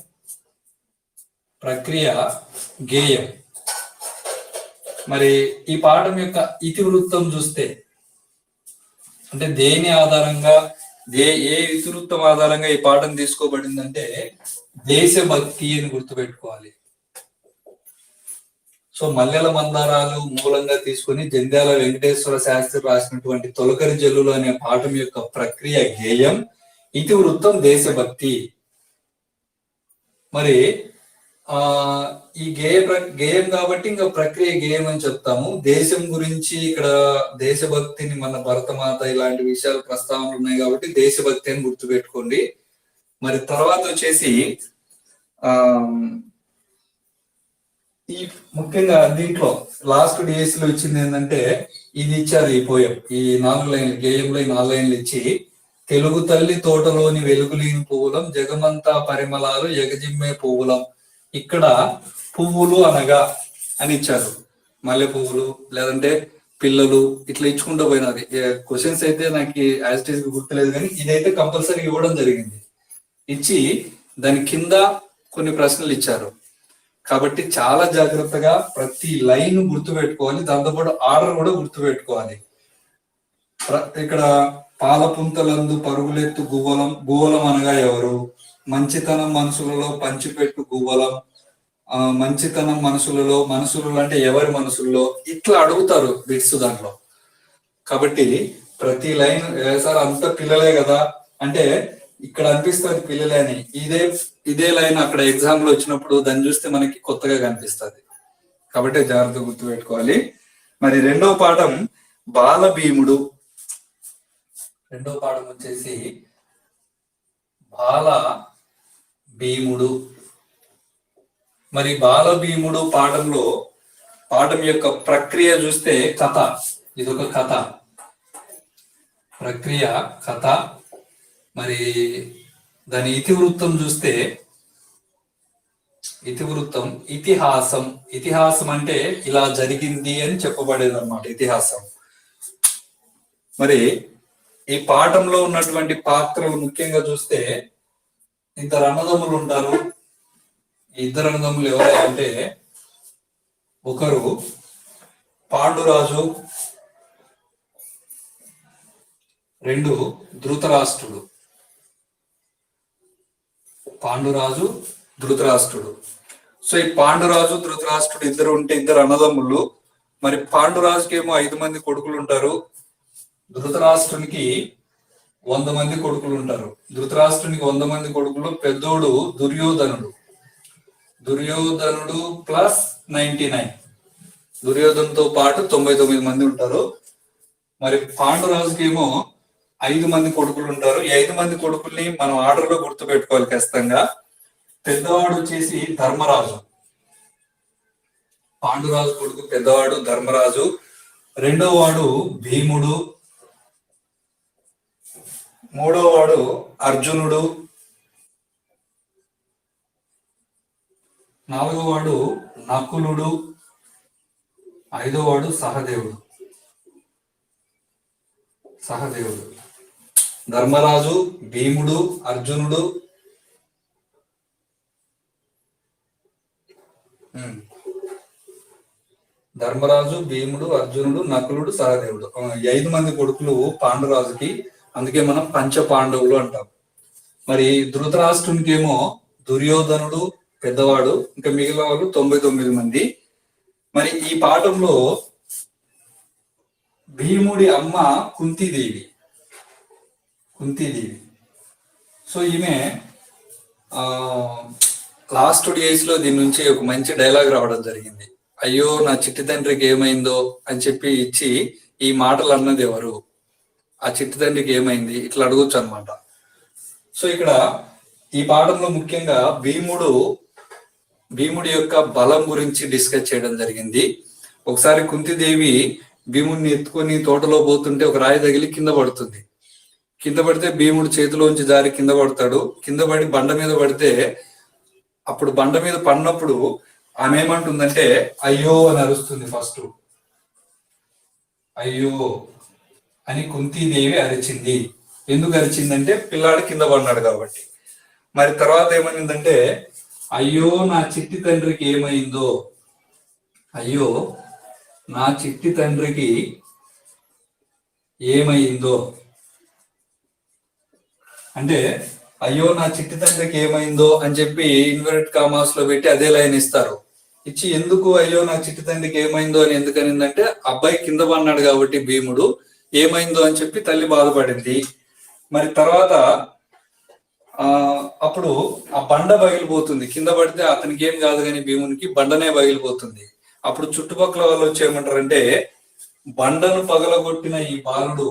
మరి ఈ పాఠం యొక్క ఇతివృత్తం చూస్తే, అంటే దేని ఆధారంగా ఏ ఇతివృత్తం ఆధారంగా ఈ పాఠం తీసుకోబడిందంటే దేశభక్తి అని గుర్తుపెట్టుకోవాలి. సో మల్లెల మందారాలు మూలంగా తీసుకుని జంధ్యాల వెంకటేశ్వర శాస్త్రి రాసినటువంటి తొలకరి జల్లులు అనే పాఠం యొక్క ప్రక్రియ గేయం, ఇతివృత్తం దేశభక్తి. మరి ఈ గేయం కాబట్టి ఇంకా ప్రక్రియ గేయం అని చెప్తాము. దేశం గురించి ఇక్కడ దేశభక్తిని, మన భరతమాత ఇలాంటి విషయాలు ప్రస్తావనలు ఉన్నాయి కాబట్టి దేశభక్తి అని గుర్తుపెట్టుకోండి. మరి తర్వాత వచ్చేసి ఈ ముఖ్యంగా దీంట్లో లాస్ట్ డిఎస్ లో ఇచ్చింది ఏంటంటే ఇది ఇచ్చారు. ఈ పోయం, ఈ 4 లైన్లు గేయంలో ఈ 4 లైన్లు ఇచ్చి, తెలుగు తల్లి తోటలోని వెలుగులీని పువ్వులం, జగమంతా పరిమళాలు ఎగజిమ్మే పువ్వులం. ఇక్కడ పువ్వులు అనగా అని ఇచ్చారు. మల్లె పువ్వులు లేదంటే పిల్లలు ఇట్లా ఇచ్చుకుంటూ పోయినది. క్వశ్చన్స్ అయితే నాకు యాజ్ ఇట్ ఈస్ గుర్తులేదు, కానీ ఇదైతే కంపల్సరీ ఇవ్వడం జరిగింది. ఇచ్చి దాని కింద కొన్ని ప్రశ్నలు ఇచ్చారు. కాబట్టి చాలా జాగ్రత్తగా ప్రతి లైన్ గుర్తుపెట్టుకోవాలి, దాంతోపాటు ఆర్డర్ కూడా గుర్తుపెట్టుకోవాలి. ఇక్కడ పాలపుంతలందు పరుగులెత్తు గువ్వలం అనగా ఎవరు, మంచితనం మనసులలో పంచిపెట్టు గువ్వలం, మంచితనం మనసులలో అంటే ఎవరి మనసుల్లో, ఇట్లా అడుగుతారు బిట్స్ దాంట్లో. కాబట్టి ప్రతి లైన్ సార్ అంత పిల్లలే కదా అంటే ఇక్కడ అనిపిస్తుంది పిల్లలే అని, ఇదే లైన్ అక్కడ ఎగ్జామ్ లో వచ్చినప్పుడు దాన్ని చూస్తే మనకి కొత్తగా కనిపిస్తుంది. కాబట్టి జాగ్రత్తగా గుర్తుపెట్టుకోవాలి. మరి రెండవ పాఠం బాల భీముడు. రెండవ పాఠం వచ్చేసి బాల భీముడు. మరి బాల భీముడు పాఠం యొక్క ప్రక్రియ చూస్తే కథ, ఇదొక కథ, ప్రక్రియ కథ. మరి దాని ఇతివృత్తం చూస్తే ఇతిహాసం అంటే ఇలా జరిగింది అని చెప్పబడేది అన్నమాట ఇతిహాసం. మరి ఈ పాఠంలో ఉన్నటువంటి పాత్రలు ముఖ్యంగా చూస్తే ఇద్దరు అన్నదమ్ములు ఉంటారు. ఈ ఇద్దరు అన్నదమ్ములు ఎవరంటే ఒకరు పాండురాజు, 2 ధృతరాష్ట్రుడు. పాండురాజు ధృతరాష్ట్రుడు. సో ఈ పాండురాజు ధృతరాష్ట్రుడు ఇద్దరు ఉంటే ఇద్దరు అన్నదమ్ములు. మరి పాండురాజుకి ఏమో 5 మంది కొడుకులు ఉంటారు, ధృతరాష్ట్రునికి 100 మంది కొడుకులు ఉంటారు. ధృతరాష్ట్రునికి 100 మంది కొడుకులు. పెద్దోడు దుర్యోధనుడు ప్లస్ 99, దుర్యోధనుతో పాటు 99 మంది ఉంటారు. మరి పాండురాజుకి ఏమో 5 మంది కొడుకులు ఉంటారు. ఈ 5 మంది కొడుకుల్ని మనం ఆర్డర్ లో గుర్తు పెట్టుకోవాలి ఖచ్చితంగా. పెద్దవాడు వచ్చేసి ధర్మరాజు, పాండురాజు కొడుకు పెద్దవాడు ధర్మరాజు. రెండో వాడు భీముడు, మూడో వాడు అర్జునుడు, నాలుగో వాడు నకులుడు, 5వ వాడు సహదేవుడు. ధర్మరాజు, భీముడు, అర్జునుడు, నకులుడు, సహదేవుడు. 5 మంది కొడుకులు పాండురాజుకి. అందుకే మనం పంచ పాండవులు అంటాం. మరి ధృతరాష్ట్రునికి ఏమో దుర్యోధనుడు పెద్దవాడు, ఇంకా మిగిలిన వాళ్ళు 99 మంది. మరి ఈ పాఠంలో భీముడి అమ్మ కుంతీదేవి, కుంతీదేవి. సో ఈమె లాస్ట్ డేస్ లో దీని నుంచి ఒక మంచి డైలాగ్ రావడం జరిగింది. అయ్యో నా చిట్టి తండ్రికి ఏమైందో అని చెప్పి ఇచ్చి ఈ మాటలు అన్నది ఎవరు, ఆ చిట్టి తండ్రికి ఏమైంది, ఇట్లా అడగొచ్చు అనమాట. సో ఇక్కడ ఈ పాఠంలో ముఖ్యంగా భీముడి యొక్క బలం గురించి డిస్కస్ చేయడం జరిగింది. ఒకసారి కుంతిదేవి భీముడిని ఎత్తుకొని తోటలో పోతుంటే ఒక రాయి తగిలి కింద పడుతుంది. కింద పడితే భీముడు చేతిలోంచి జారి కింద పడతాడు. కింద పడి బండ మీద పడితే, అప్పుడు బండ మీద పడినప్పుడు ఆమె ఏమంటుందంటే అయ్యో అని అరుస్తుంది. ఫస్ట్ అయ్యో అని కుంతీదేవి అరిచింది. ఎందుకు అరిచిందంటే పిల్లాడు కింద పడినాడు కాబట్టి. మరి తర్వాత ఏమైందంటే అయ్యో నా చిట్టి తండ్రికి ఏమైందో, అయ్యో నా చిట్టి తండ్రికి ఏమైందో అంటే అయ్యో నా చిట్టి తండ్రికి ఏమైందో అని చెప్పి ఇన్వర్టెడ్ కామాస్ లో పెట్టి అదే లైన్ ఇస్తారు. ఇచ్చి ఎందుకు అయ్యో నా చిట్టి తండ్రికి ఏమైందో అని ఎందుకనిందంటే అబ్బాయి కింద పడినాడు కాబట్టి భీముడు ఏమైందో అని చెప్పి తల్లి బాధపడింది. మరి తర్వాత అప్పుడు ఆ బండ పగిలిపోతుంది. కింద పడితే అతనికి ఏం కాదు కానీ భీమునికి బండనే పగిలిపోతుంది. అప్పుడు చుట్టుపక్కల వాళ్ళు వచ్చి ఏమంటారంటే బండను పగలగొట్టిన ఈ బాలుడు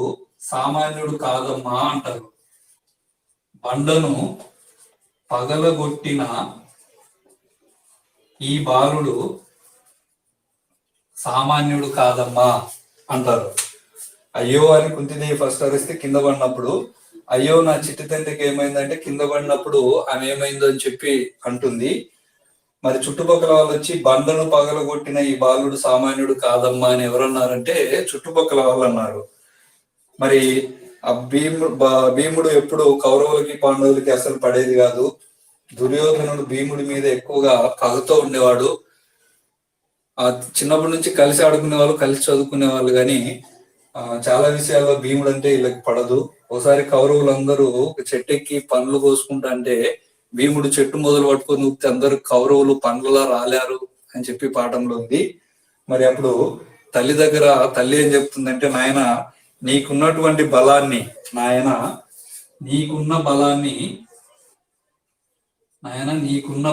సామాన్యుడు కాదమ్మా అంటారు. బండను పగలగొట్టిన ఈ బాలుడు సామాన్యుడు కాదమ్మా అంటారు. అయ్యో అని కుంతిదేవి ఫస్ట్ అరిస్తే కింద పడినప్పుడు అయ్యో నా చిట్టి తండ్రికి ఏమైందంటే కింద పడినప్పుడు ఆమె ఏమైందో అని చెప్పి అంటుంది. మరి చుట్టుపక్కల వాళ్ళు వచ్చి బండను పగలగొట్టిన ఈ బాలుడు సామాన్యుడు కాదమ్మా అని ఎవరన్నారంటే చుట్టుపక్కల వాళ్ళు అన్నారు. మరి ఆ భీముడు ఎప్పుడు కౌరవులకి పాండవులకి అసలు పడేది కాదు. దుర్యోధనుడు భీముడి మీద ఎక్కువగా పగతో ఉండేవాడు. ఆ చిన్నప్పటి నుంచి కలిసి ఆడుకునే వాళ్ళు, కలిసి చదువుకునే వాళ్ళు, కానీ చాలా విషయాల్లో భీముడు అంటే వీళ్ళకి పడదు. ఒకసారి కౌరవులందరూ చెట్టెక్కి పండ్లు కోసుకుంటా అంటే భీముడు చెట్టు మొదలు పట్టుకొని ఊపితే అందరూ కౌరవులు పండ్లలా రాలేరు అని చెప్పి పాఠంలో ఉంది. మరి అప్పుడు తల్లి దగ్గర తల్లి ఏం చెప్తుందంటే నాయన నీకున్నటువంటి బలాన్ని, నాయన నీకున్న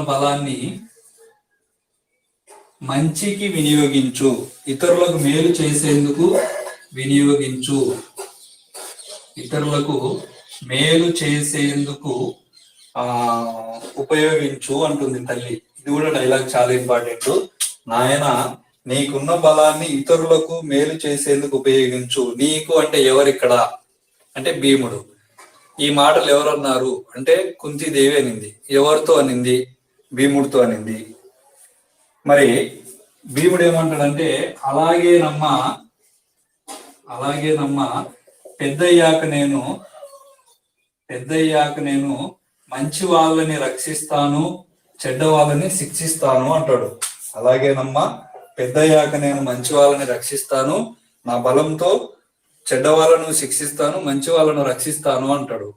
బలాన్ని మంచికి వినియోగించు, ఇతరులకు మేలు చేసేందుకు వినియోగించు, ఇతరులకు మేలు చేసేందుకు ఉపయోగించు అంటుంది తల్లి. ఇది కూడా డైలాగ్ చాలా ఇంపార్టెంట్. నాయన నీకున్న బలాన్ని ఇతరులకు మేలు చేసేందుకు ఉపయోగించు. నీకు అంటే ఎవరిక్కడ అంటే భీముడు. ఈ మాటలు ఎవరన్నారు అంటే కుంతీదేవి అనింది. ఎవరితో అనింది? భీముడితో అనింది. మరి భీముడు ఏమంటాడంటే అలాగేనమ్మా పెద్దయ్యాక నేను మంచి వాళ్ళని రక్షిస్తాను, చెడ్డ వాళ్ళని శిక్షిస్తాను అంటాడు. అలాగేనమ్మా పెద్దయ్యాక నేను మంచి వాళ్ళని రక్షిస్తాను, నా బలంతో చెడ్డ వాళ్ళను శిక్షిస్తాను, మంచి వాళ్ళను రక్షిస్తాను అంటాడు.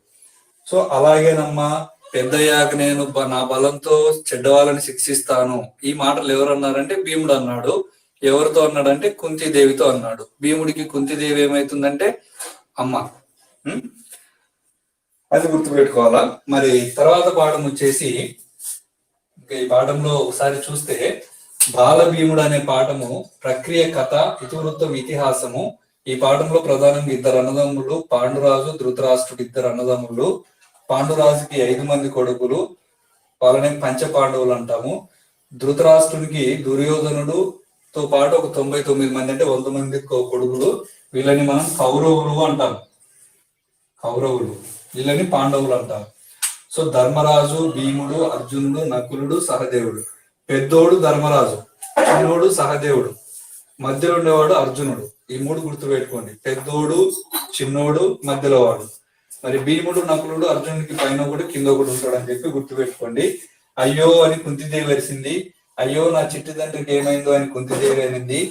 సో అలాగేనమ్మా పెద్దయ్యాక నేను నా బలంతో చెడ్డ వాళ్ళని శిక్షిస్తాను. ఈ మాటలు ఎవరు అన్నారంటే భీముడు అన్నాడు. ఎవరితో అన్నాడంటే కుంతీదేవితో అన్నాడు. భీముడికి కుంతీదేవి ఏమైతుందంటే అమ్మ. అది గుర్తుపెట్టుకోవాలా. మరి తర్వాత పాఠం వచ్చేసి ఇంకా ఈ పాఠంలో ఒకసారి చూస్తే బాల భీముడు అనే పాఠము ప్రక్రియ కథ ఇతివృత్తం ఇతిహాసము. ఈ పాఠంలో ప్రధానంగా ఇద్దరు అన్నదమ్ములు, పాండురాజు ధృతరాష్ట్రుడు ఇద్దరు అన్నదమ్ములు. పాండురాజుకి 5 మంది కొడుకులు, వాళ్ళని పంచ పాండవులు అంటాము. ధృతరాష్ట్రునికి దుర్యోధనుడుతో పాటు ఒక 99 మంది అంటే 100 మంది కొడుకులు. వీళ్ళని మనం కౌరవులు అంటాం. కౌరవులు వీళ్ళని పాండవులు అంటాం. సో ధర్మరాజు, భీముడు, అర్జునుడు, నకులుడు, సహదేవుడు. పెద్దోడు ధర్మరాజు, చిన్నోడు సహదేవుడు, మధ్యలో ఉండేవాడు అర్జునుడు. ఈ 3 గుర్తు పెట్టుకోండి. పెద్దోడు, చిన్నోడు, మధ్యలో వాడు. మరి భీముడు, నకులుడు అర్జునుడికి పైన ఒకటి కింద ఒకటి ఉంటాడు అని చెప్పి గుర్తు పెట్టుకోండి. అయ్యో అని కుంతిదేవి అరిసింది. అయ్యో నా చిట్టి తండ్రికి ఏమైందో అని కుంతిదేవి అనింది.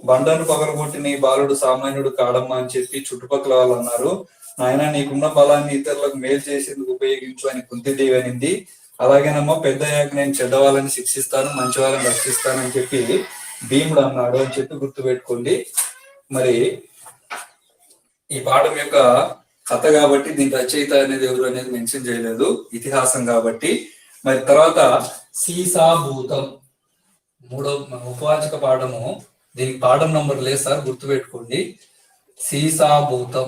బండను పగలగొట్టిన ఈ బాలుడు సామాన్యుడు కాడమ్మా అని చెప్పి చుట్టుపక్కల వాళ్ళు అన్నారు. నాయన నీకున్న బలాన్ని ఇతరులకు మేలు చేసేందుకు ఉపయోగించు అని కుంతిదేవి అనింది. అలాగేనమ్మా పెద్దయ్యాక నేను చెడ్డ వాళ్ళని శిక్షిస్తాను, మంచి వాళ్ళని రక్షిస్తాను అని చెప్పి భీముడు అన్నాడు అని చెప్పి గుర్తు పెట్టుకోండి. మరి ఈ పాఠం యొక్క కథ కాబట్టి దీని రచయిత అనేది ఎవరు అనేది మెన్షన్ చేయలేదు, ఇతిహాసం కాబట్టి. మరి తర్వాత సీసాభూతం, మూడో ఉపవాచక పాఠము. దీనికి పాఠం నంబర్ లేదు సార్, గుర్తుపెట్టుకోండి. సీసాభూతం.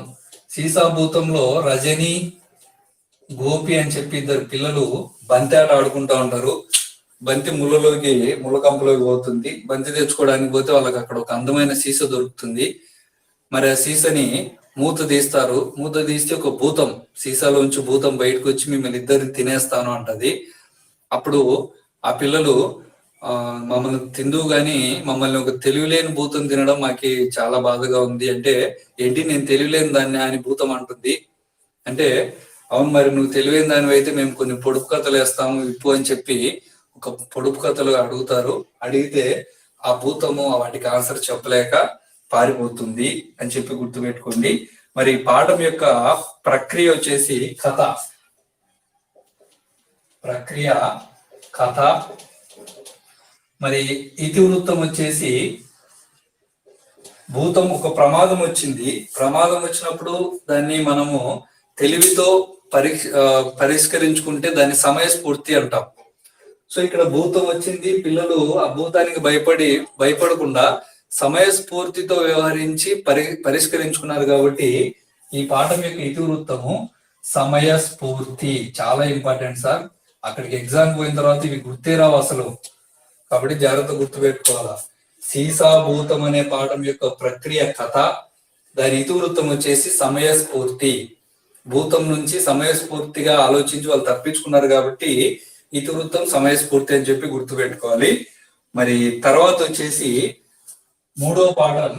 సీసాభూతంలో రజని, గోపి అని చెప్పి ఇద్దరు పిల్లలు బంతి ఆట ఆడుకుంటా ఉంటారు. బంతి ముళ్ళకంపలోకి పోతుంది. బంతి తెచ్చుకోవడానికి పోతే వాళ్ళకి అక్కడ ఒక అందమైన సీస దొరుకుతుంది. మరి ఆ సీసని మూత తీస్తారు. మూత తీస్తే ఒక భూతం, సీసాలోంచి భూతం బయటకు వచ్చి మిమ్మల్ని ఇద్దరిని తినేస్తాను అంటది. అప్పుడు ఆ పిల్లలు మమ్మల్ని తిందువు గాని మమ్మల్ని ఒక తెలివిలేని భూతం తినడం మాకి చాలా బాధగా ఉంది అంటే, ఏంటి నేను తెలివిలేని దాన్ని అని భూతం అంటుంది. అంటే అవును, మరి నువ్వు తెలివైన దానివి అయితే మేము కొన్ని పొడుపు కథలు వేస్తాము ఇప్పు అని చెప్పి ఒక పొడుపు కథలు అడుగుతారు. అడిగితే ఆ భూతము వాటికి ఆన్సర్ చెప్పలేక పారిపోతుంది అని చెప్పి గుర్తుపెట్టుకోండి. మరి పాఠం యొక్క ప్రక్రియ వచ్చేసి కథ. మరి ఇతివృత్తం వచ్చేసి భూతం ఒక ప్రమాదం వచ్చింది. ప్రమాదం వచ్చినప్పుడు దాన్ని మనము తెలివితో పరిష్కరించుకుంటే దాన్ని సమయస్ఫూర్తి అంటాం. సో ఇక్కడ భూతం వచ్చింది, పిల్లలు ఆ భూతానికి భయపడకుండా సమయస్ఫూర్తితో వ్యవహరించి పరిష్కరించుకున్నారు. కాబట్టి ఈ పాఠం యొక్క ఇతివృత్తము సమయస్ఫూర్తి. చాలా ఇంపార్టెంట్ సార్. అక్కడికి ఎగ్జామ్ పోయిన తర్వాత ఇవి గుర్తే రావు అసలు, కాబట్టి జాగ్రత్త గుర్తుపెట్టుకోవాలా. సీసాభూతం అనే పాఠం యొక్క ప్రక్రియ కథ, దాని ఇతివృత్తం వచ్చేసి సమయస్ఫూర్తి. భూతం నుంచి సమయస్ఫూర్తిగా ఆలోచించి వాళ్ళు తప్పించుకున్నారు కాబట్టి ఇతివృత్తం సమయస్ఫూర్తి అని చెప్పి గుర్తుపెట్టుకోవాలి. మరి తర్వాత వచ్చేసి మూడో పాఠం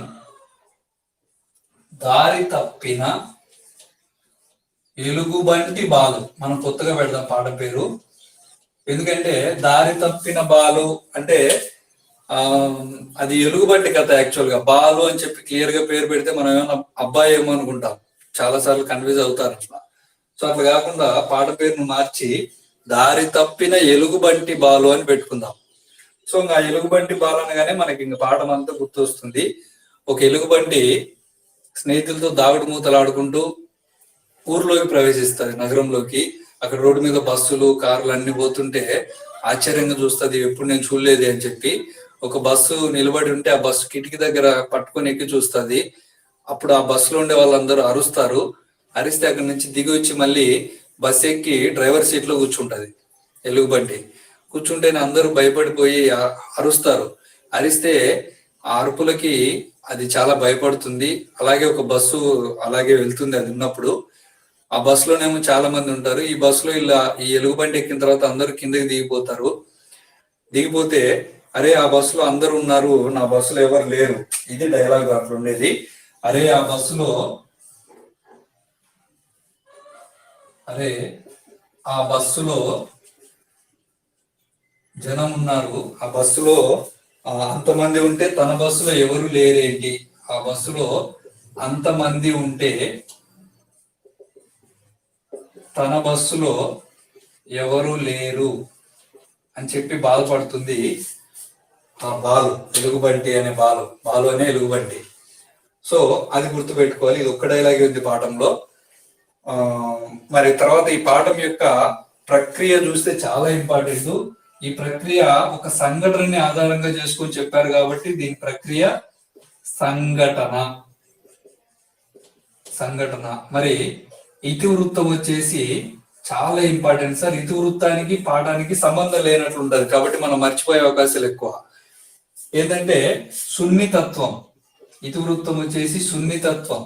దారి తప్పిన ఎలుగుబంటి బాలు. మనం కొత్తగా పెడదాం పాఠం పేరు, ఎందుకంటే దారి తప్పిన బాలు అంటే అది ఎలుగుబంటి కథ. యాక్చువల్ గా బాలు అని చెప్పి క్లియర్ గా పేరు పెడితే మనం ఏమన్నా అబ్బాయి ఏమో అనుకుంటాం, చాలా సార్లు కన్ఫ్యూజ్ అవుతారు అట్లా. సో అట్లా కాకుండా పాట పేరును మార్చి దారి తప్పిన ఎలుగుబంటి బాలు అని పెట్టుకుందాం. సో ఇంకా ఎలుగుబంటి బాలు అనగానే మనకి ఇంక పాఠం అంతా గుర్తొస్తుంది. ఒక ఎలుగుబంటి స్నేహితులతో దాగుడు మూతలు ఆడుకుంటూ ఊర్లోకి ప్రవేశిస్తుంది, నగరంలోకి. అక్కడ రోడ్డు మీద బస్సులు, కార్లు అన్ని పోతుంటే ఆశ్చర్యంగా చూస్తుంది, ఎప్పుడు నేను చూడలేదు అని చెప్పి. ఒక బస్సు నిలబడి ఉంటే ఆ బస్సు కిటికీ దగ్గర పట్టుకొని ఎక్కి చూస్తుంది. అప్పుడు ఆ బస్సులో ఉండే వాళ్ళందరూ అరుస్తారు. అరిస్తే అక్కడి నుంచి దిగి వచ్చి మళ్ళీ బస్సు ఎక్కి డ్రైవర్ సీట్ లో కూర్చుంటది ఎలుగుబంటి. కూర్చుంటేనే అందరూ భయపడిపోయి అరుస్తారు. అరిస్తే ఆ అరుపులకి అది చాలా భయపడుతుంది. అలాగే ఒక బస్సు అలాగే వెళ్తుంది. అది ఉన్నప్పుడు ఆ బస్సులోనేమో చాలా మంది ఉంటారు. ఈ బస్సులో ఇలా ఈ ఎలుగుబంటి ఎక్కిన తర్వాత అందరూ కిందకి దిగిపోతారు. దిగిపోతే అరే ఆ బస్సులో అందరు ఉన్నారు, నా బస్సులో ఎవరు లేరు. ఇది డైలాగ్ అట్లా ఉండేది. అరే ఆ బస్సులో జనం ఉన్నారు, ఆ బస్సులో అంతమంది ఉంటే తన బస్సులో ఎవరు లేరేంటి, ఆ బస్సులో అంతమంది ఉంటే తన బస్సులో ఎవరు లేరు అని చెప్పి బాధపడుతుంది ఆ బాలు, ఎలుగుబంటి అనే బాలు అనే ఎలుగుబంటి. సో అది గుర్తుపెట్టుకోవాలి. ఇది ఒక్క డైలాగే ఉంది పాఠంలో. మరి తర్వాత ఈ పాఠం యొక్క ప్రక్రియ చూస్తే చాలా ఇంపార్టెంట్. ఈ ప్రక్రియ ఒక సంఘటనని ఆధారంగా చేసుకొని చెప్పారు కాబట్టి దీని ప్రక్రియ సంఘటన. మరి ఇతివృత్తం వచ్చేసి చాలా ఇంపార్టెంట్ సార్. ఇతివృత్తానికి పాఠానికి సంబంధం లేనట్లు ఉంటది కాబట్టి మనం మర్చిపోయే అవకాశాలు ఎక్కువ. ఏంటంటే సున్నితత్వం. ఇతివృత్తం వచ్చేసి సున్నితత్వం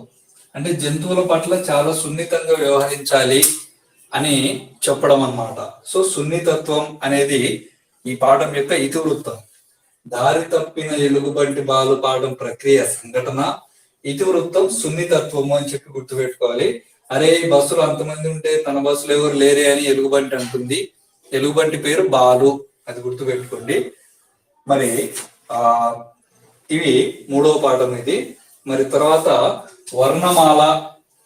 అంటే జంతువుల పట్ల చాలా సున్నితంగా వ్యవహరించాలి అని చెప్పడం అన్నమాట. సో సున్నితత్వం అనేది ఈ పాఠం యొక్క ఇతివృత్తం. దారి తప్పిన ఎలుగుబంటి బాలు పాఠం ప్రక్రియ సంఘటన, ఇతివృత్తం సున్నితత్వము అని చెప్పి గుర్తుపెట్టుకోవాలి. అరే ఈ బస్సులో అంతమంది ఉంటే తన బస్సులో ఎవరు లేరే అని ఎలుగుబంటి అంటుంది. ఎలుగుబంటి పేరు బాలు, అది గుర్తుపెట్టుకోండి. మరి ఇవి మూడవ పాఠం ఇది. మరి తర్వాత వర్ణమాల.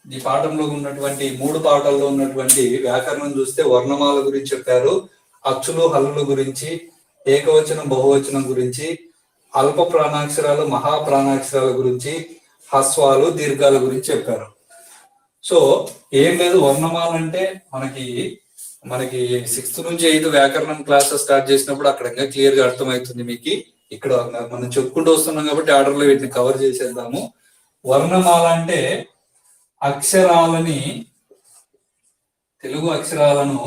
ఈ పాఠంలో ఉన్నటువంటి 3 పాఠాల్లో ఉన్నటువంటి వ్యాకరణం చూస్తే వర్ణమాల గురించి చెప్పారు, అచ్చులు హల్లుల గురించి, ఏకవచనం బహువచనం గురించి, అల్ప ప్రాణాక్షరాలు మహా ప్రాణాక్షరాల గురించి, హ్రస్వాలు దీర్ఘాల గురించి చెప్పారు. సో ఏం లేదు, వర్ణమాల అంటే మనకి మనకి 6th నుంచి 8th వ్యాకరణం క్లాసెస్ స్టార్ట్ చేసినప్పుడు అక్కడ ఇంకా క్లియర్ గా అర్థమవుతుంది మీకు. ఇక్కడ మనం చెప్పుకుంటూ వస్తున్నాం కాబట్టి ఆర్డర్ లో వీటిని కవర్ చేసేద్దాము. వర్ణమాల అంటే అక్షరాలని, తెలుగు అక్షరాలను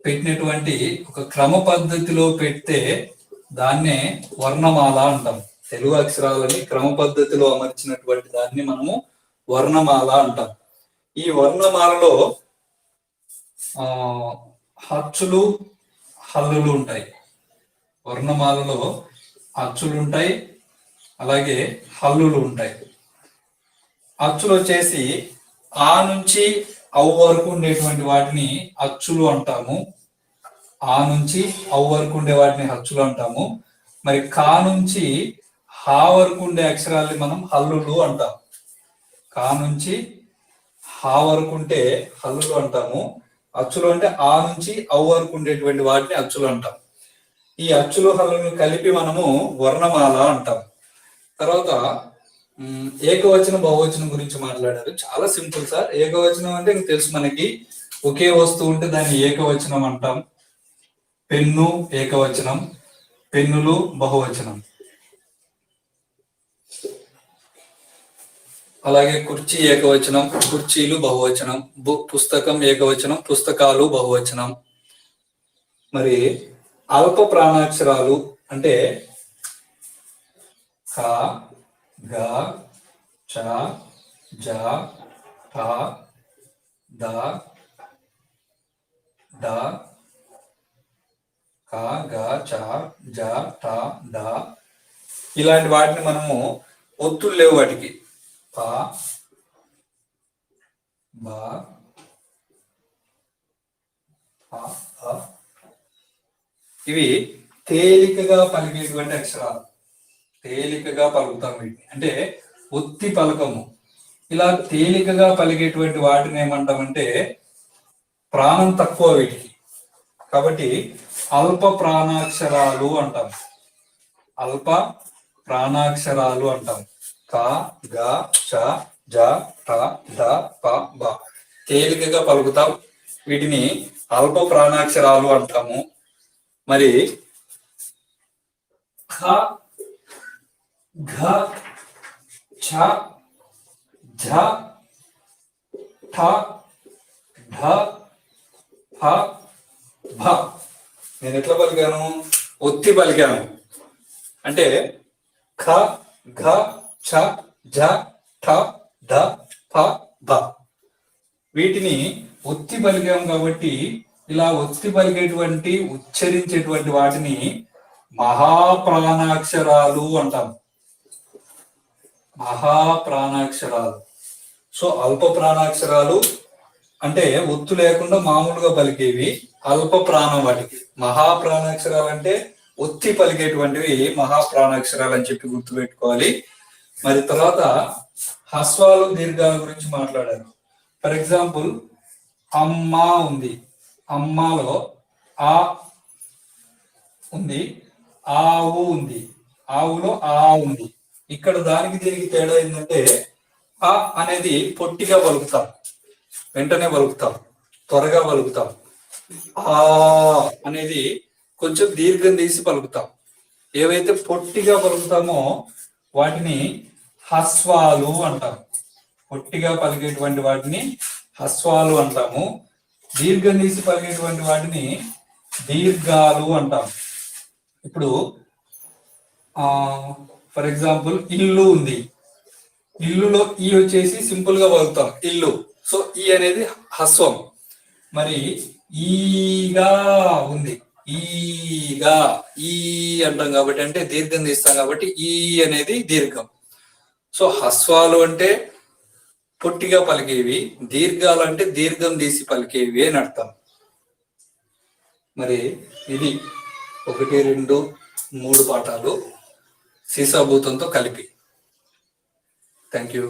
పెట్టినటువంటి ఒక క్రమ పద్ధతిలో పెడితే దాన్నే వర్ణమాల అంటాం. తెలుగు అక్షరాలని క్రమ పద్ధతిలో అమర్చినటువంటి దాన్ని మనము వర్ణమాల అంటాం. ఈ వర్ణమాలలో అచ్చులు హల్లులు ఉంటాయి. వర్ణమాలలో అచ్చులు ఉంటాయి, అలాగే హల్లులు ఉంటాయి. అచ్చులు వచ్చేసి ఆ నుంచి అవు వరకు ఉండేటువంటి వాటిని అచ్చులు అంటాము. ఆ నుంచి అవు వరకు ఉండే వాటిని అచ్చులు అంటాము. మరి కా నుంచి హా వరకు ఉండే అక్షరాల్ని మనం హల్లులు అంటాం. కా నుంచి హా వరకు ఉంటే హల్లులు అంటాము. అచ్చులు అంటే ఆ నుంచి అవు వరకు ఉండేటువంటి వాటిని అచ్చులు అంటాం. ఈ అచ్చులు హల్లులు కలిపి మనము వర్ణమాల అంటాం. తర్వాత ఏకవచనం బహువచనం గురించి మాట్లాడారు. చాలా సింపుల్ సార్. ఏకవచనం అంటే ఇంక తెలుసు మనకి, ఒకే వస్తువు ఉంటే దాన్ని ఏకవచనం అంటాం. పెన్ను ఏకవచనం, పెన్నులు బహువచనం. అలాగే కుర్చీ ఏకవచనం, కుర్చీలు బహువచనం. పుస్తకం ఏకవచనం, పుస్తకాలు బహువచనం. మరి అల్ప ప్రాణాక్షరాలు అంటే క, గ, చ, జ, ట, ద, డ, క, గ, చ, జ, ట, ద, ఇలాంటి వాటిని మనము ఒత్తులు లేవు వాటికి. ప, బ, ఇవి తేలికగా పలికేటువంటి అక్షరాలు. తేలికగా పలుకుతాం వీటిని, అంటే ఒత్తి పలకము. ఇలా తేలికగా పలికేటువంటి వాటిని ఏమంటామంటే ప్రాణం తక్కువ వీటికి, కాబట్టి అల్ప ప్రాణాక్షరాలు అంటాం. అల్ప ప్రాణాక్షరాలు అంటాం. క, గ, చ, జ, ట, ద, ప, బ. తేలికగా పలుకుతాం, వీటిని అల్ప ప్రాణాక్షరాలు అంటాము. మరి ఖ, ఘ, ఛ, ఝ, ఠ, ఢ, ఫ, భ. నేను ఎట్లా పలికాను? ఒత్తి పలికాను. అంటే ఖ, ఘ, ఛ, ఝ, ఠ, ఢ, ఫ, భ. వీటిని ఒత్తి పలికాము కాబట్టి ఇలా ఒత్తి పలికేటువంటి ఉచ్చరించేటువంటి వాటిని మహాప్రాణాక్షరాలు అంటాం. మహాప్రాణాక్షరాలు. సో అల్ప ప్రాణాక్షరాలు అంటే ఒత్తు లేకుండా మామూలుగా పలికేవి అల్ప ప్రాణం వాటికి. మహాప్రాణాక్షరాలు అంటే ఒత్తి పలికేటువంటివి మహాప్రాణాక్షరాలు అని చెప్పి గుర్తుపెట్టుకోవాలి. మరి తర్వాత హ్రస్వాలు దీర్ఘాల గురించి మాట్లాడారు. ఫర్ ఎగ్జాంపుల్ అమ్మ ఉంది, అమ్మలో ఆ ఉంది, ఆవు ఉంది, ఆవులో ఆ ఉంది. ఇక్కడ దానికి దీనికి తేడా ఏంటంటే ఆ అనేది పొట్టిగా పలుకుతాం, వెంటనే పలుకుతాం, త్వరగా పలుకుతాం. ఆ అనేది కొంచెం దీర్ఘం తీసి పలుకుతాం. ఏవైతే పొట్టిగా పలుకుతామో వాటిని హ్రస్వాలు అంటాం. పొట్టిగా పలికేటువంటి వాటిని హ్రస్వాలు అంటాము. దీర్ఘం తీసి పలికేటువంటి వాటిని దీర్ఘాలు అంటాం. ఇప్పుడు ఫర్ ఎగ్జాంపుల్ ఇల్లు ఉంది, ఇల్లులో ఈ వచ్చేసి సింపుల్ గా పలుకుతాం ఇల్లు. సో ఈ అనేది హ్రస్వం. మరి ఈగా ఉంది, ఈగా ఈ అంటాం కాబట్టి, అంటే దీర్ఘం తీస్తాం కాబట్టి ఈ అనేది దీర్ఘం. సో హ్రస్వాలు అంటే పొట్టిగా పలికేవి, దీర్ఘాలు అంటే దీర్ఘం తీసి పలికేవి అని అర్థం. మరి ఇది 1, 2, 3 పాఠాలు సీసాభూతంతో కలిపి. Thank you.